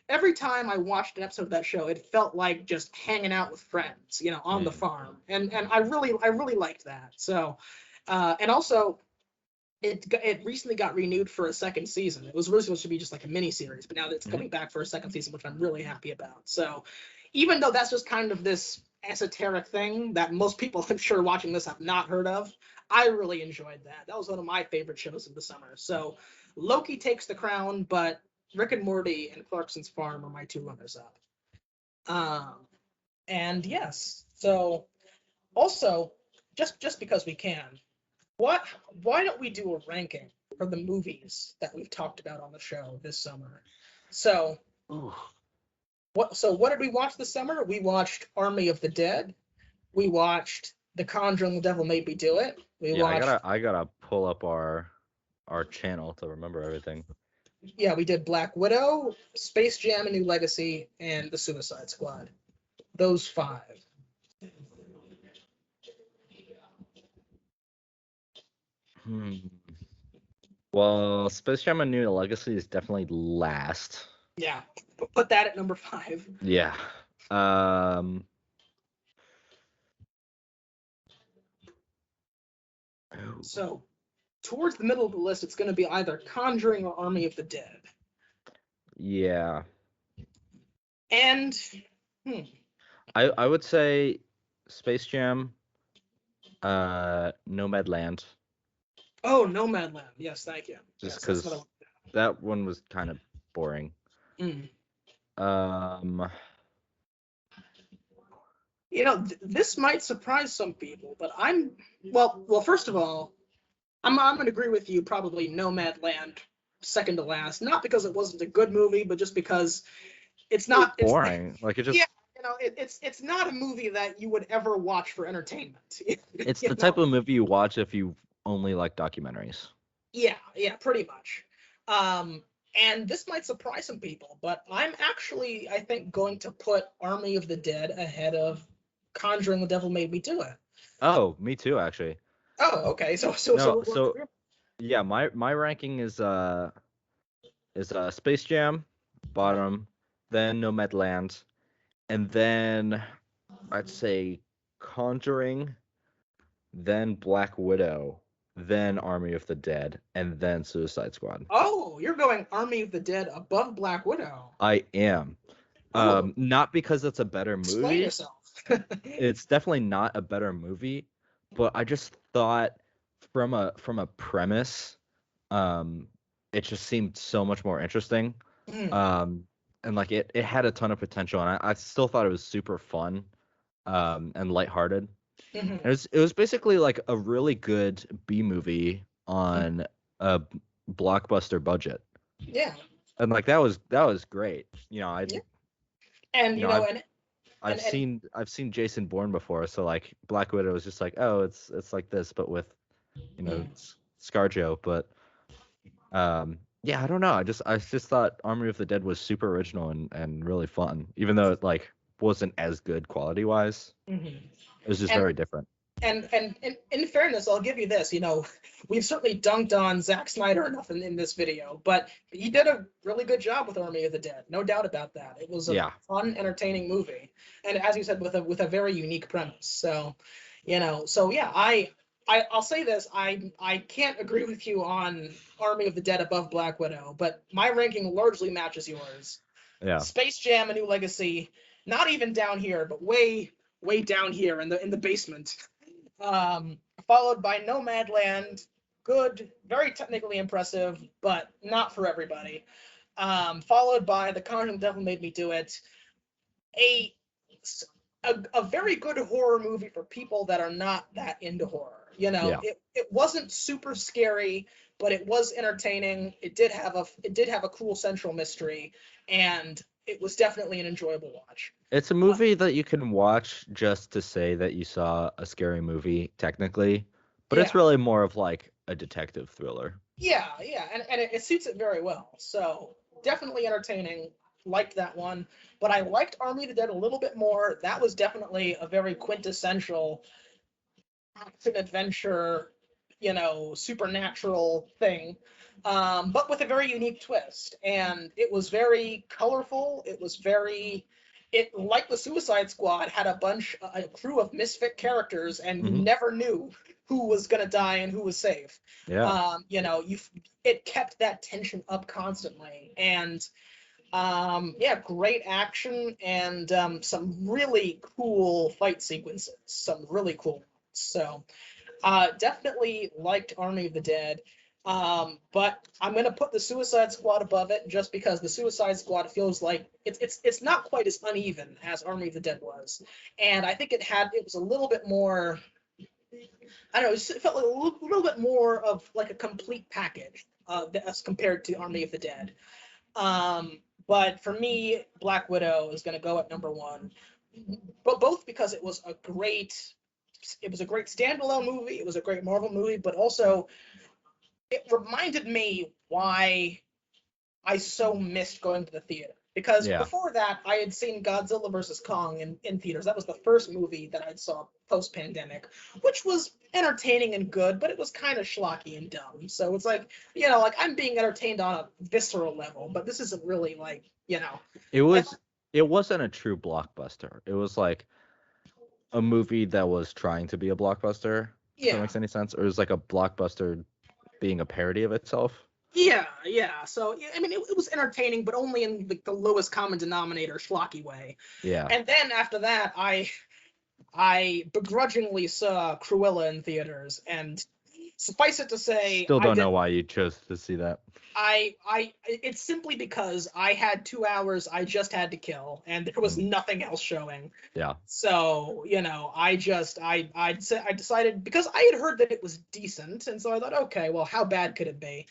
every time I watched an episode of that show, it felt like just hanging out with friends, on the farm, and I really liked that. So, and also, it recently got renewed for a second season. It was really supposed to be just like a mini series, but now it's coming back for a second season, which I'm really happy about. So, even though that's just kind of this esoteric thing that most people, I'm sure, watching this have not heard of, I really enjoyed that. That was one of my favorite shows of the summer. So Loki takes the crown, but Rick and Morty and Clarkson's Farm are my two runners up. And yes, so also, just because we can, why don't we do a ranking for the movies that we've talked about on the show this summer? So, what did we watch this summer? We watched Army of the Dead. We watched The Conjuring, The Devil Made Me Do It. I gotta pull up our channel to remember everything. Yeah, we did Black Widow, Space Jam: A New Legacy, and The Suicide Squad. Those 5. Well, Space Jam: A New Legacy is definitely last. Yeah, put that at number 5. Yeah. So, towards the middle of the list, it's going to be either Conjuring or Army of the Dead. Yeah. And I would say Space Jam, Nomadland. Oh, Nomadland. Yes, thank you. Just because that one was kind of boring. This might surprise some people, but well, first of all, I'm going to agree with you, probably Nomadland second to last, not because it wasn't a good movie, but just because it's not boring. It's not a movie that you would ever watch for entertainment. It's the type of movie you watch if you only like documentaries. Yeah, pretty much. And this might surprise some people, but I'm actually, I think, going to put Army of the Dead ahead of Conjuring: The Devil Made Me Do It. Oh, me too, actually. Oh, okay. So No, so yeah, my ranking is Space Jam, bottom, then Nomadland, and then I'd say Conjuring, then Black Widow, then Army of the Dead, and then Suicide Squad. Oh, you're going Army of the Dead above Black Widow. I am. Oh. Not because it's a better movie. Explain yourself. It's definitely not a better movie, but I just thought from a premise, it just seemed so much more interesting. And like it had a ton of potential, and I still thought it was super fun, and lighthearted. Mhm. It was basically like a really good B movie on a blockbuster budget. Yeah. And like that was great. You know, Yeah. And you know, I've seen Jason Bourne before, so like Black Widow was just like, oh, it's like this, but with, you know, ScarJo. But yeah, I don't know. I just thought Army of the Dead was super original and really fun, even though it like wasn't as good quality wise. It was just very different. And in fairness, I'll give you this. You know, we've certainly dunked on Zack Snyder enough in this video, but he did a really good job with Army of the Dead, no doubt about that. It was a fun, entertaining movie, and as you said, with a very unique premise. So, you know, so yeah, I'll say this: I can't agree with you on Army of the Dead above Black Widow, but my ranking largely matches yours. Yeah. Space Jam: A New Legacy, not even down here, but way down here in the basement. Followed by Nomadland, good, very technically impressive, but not for everybody. Followed by The Conjuring: The Devil Made Me Do It, a very good horror movie for people that are not that into horror. You know, it wasn't super scary, but it was entertaining. It did have a cool central mystery, and it was definitely an enjoyable watch. It's a movie that you can watch just to say that you saw a scary movie, technically, but it's really more of like a detective thriller. Yeah, and it suits it very well. So definitely entertaining. Liked that one, but I liked Army of the Dead a little bit more. That was definitely a very quintessential action adventure, you know, supernatural thing, but with a very unique twist. And it was very colorful. It was like the Suicide Squad, had a crew of misfit characters, and you never knew who was gonna die and who was safe. Yeah. You know, it kept that tension up constantly, and great action and some really cool fight sequences, some really cool ones. So definitely liked Army of the Dead. But I'm gonna put the Suicide Squad above it just because the Suicide Squad feels like it's not quite as uneven as Army of the Dead was, and I think it was a little bit more. I don't know. It felt like a little bit more of like a complete package as compared to Army of the Dead. But for me, Black Widow is gonna go at number one, but both because it was a great standalone movie. It was a great Marvel movie, but also it reminded me why I so missed going to the theater. Because before that, I had seen Godzilla vs. Kong in theaters. That was the first movie that I saw post-pandemic, which was entertaining and good, but it was kind of schlocky and dumb. So it's like, you know, like I'm being entertained on a visceral level, but this isn't really like, you know. It wasn't a true blockbuster. It was like a movie that was trying to be a blockbuster. If that makes any sense. Or it was like a blockbuster being a parody of itself. Yeah. So I mean, it was entertaining, but only in the lowest common denominator, schlocky way. Yeah. And then after that, I begrudgingly saw Cruella in theaters, and suffice it to say, still don't know why you chose to see that. It's simply because I had 2 hours I just had to kill, and there was nothing else showing. Yeah. So, you know, I decided, because I had heard that it was decent, and so I thought, okay, well, how bad could it be?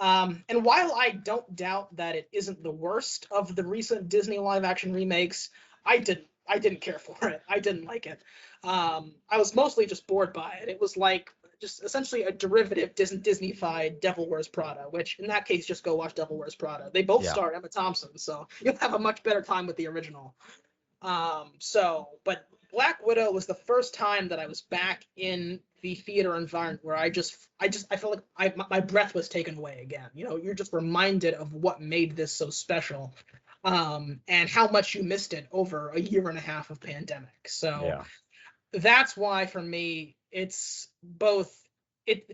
And while I don't doubt that it isn't the worst of the recent Disney live action remakes, I didn't care for it. I didn't like it. I was mostly just bored by it. It was like just essentially a derivative Disney-fied Devil Wears Prada, which in that case, just go watch Devil Wears Prada. They both star Emma Thompson, so you'll have a much better time with the original. But Black Widow was the first time that I was back in the theater environment where I felt like my breath was taken away again. You know, you're just reminded of what made this so special, and how much you missed it over a year and a half of pandemic. So Yeah. that's why for me it's both.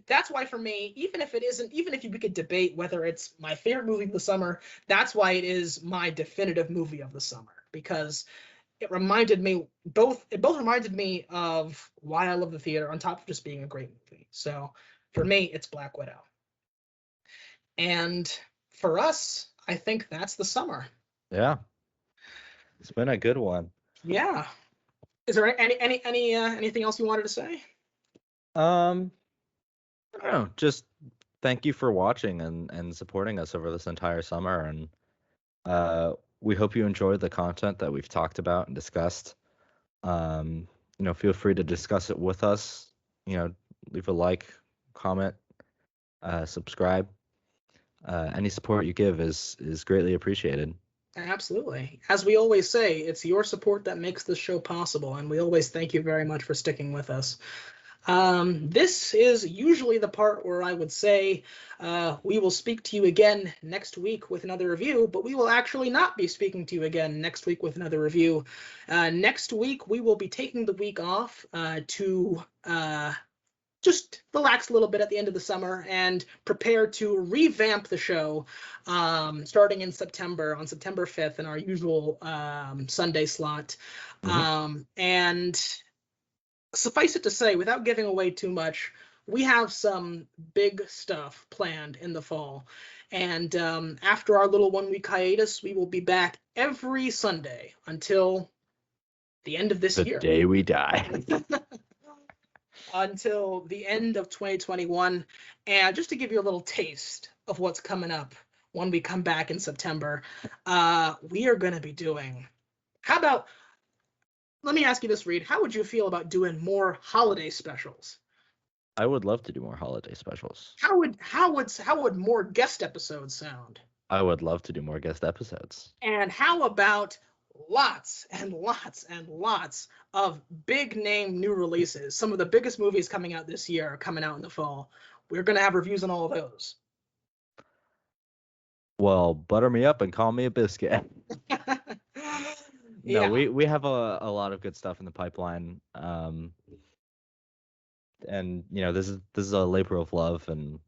That's why for me, even if we could debate whether it's my favorite movie of the summer, that's why it is my definitive movie of the summer, because it both reminded me of why I love the theater, on top of just being a great movie. So for me, it's Black Widow. And for us, I think that's the summer. Yeah. It's been a good one. Yeah. Is there anything else you wanted to say? I don't know. Just thank you for watching and supporting us over this entire summer, and we hope you enjoyed the content that we've talked about and discussed. Feel free to discuss it with us. Leave a like, comment, subscribe. Any support you give is greatly appreciated. Absolutely. As we always say, it's your support that makes this show possible, and we always thank you very much for sticking with us. This is usually the part where I would say we will speak to you again next week with another review, but we will actually not be speaking to you again next week with another review. Next week, we will be taking the week off to just relax a little bit at the end of the summer and prepare to revamp the show starting in September, on September 5th, in our usual Sunday slot. And suffice it to say, without giving away too much, we have some big stuff planned in the fall. And after our little 1-week hiatus, we will be back every Sunday until the end of this year. The day we die. Until the end of 2021. And just to give you a little taste of what's coming up when we come back in September, we are going to be doing, let me ask you this, Reid. How would you feel about doing more holiday specials? I would love to do more holiday specials. How would more guest episodes sound? I would love to do more guest episodes. And how about lots and lots and lots of big name new releases? Some of the biggest movies coming out this year are coming out in the fall. We're going to have reviews on all of those. Well, butter me up and call me a biscuit. No, Yeah. we have a lot of good stuff in the pipeline. And this is a labor of love, and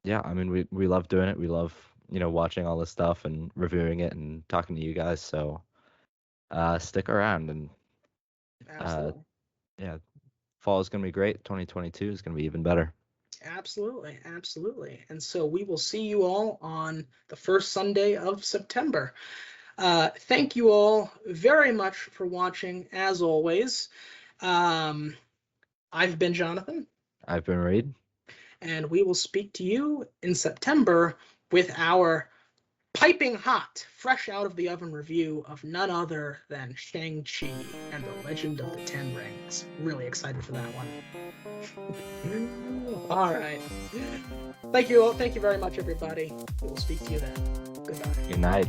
yeah, I mean we love doing it. We love watching all this stuff and reviewing it and talking to you guys. So stick around, and yeah, fall is gonna be great. 2022 is gonna be even better. Absolutely. And so we will see you all on the first Sunday of September. Thank you all very much for watching, as always. I've been Jonathan. I've been Reid. And we will speak to you in September with our piping hot, fresh out of the oven review of none other than Shang-Chi and the Legend of the Ten Rings. Really excited for that one. All right. Thank you all. Thank you very much, everybody. We will speak to you then. Goodbye. Good night.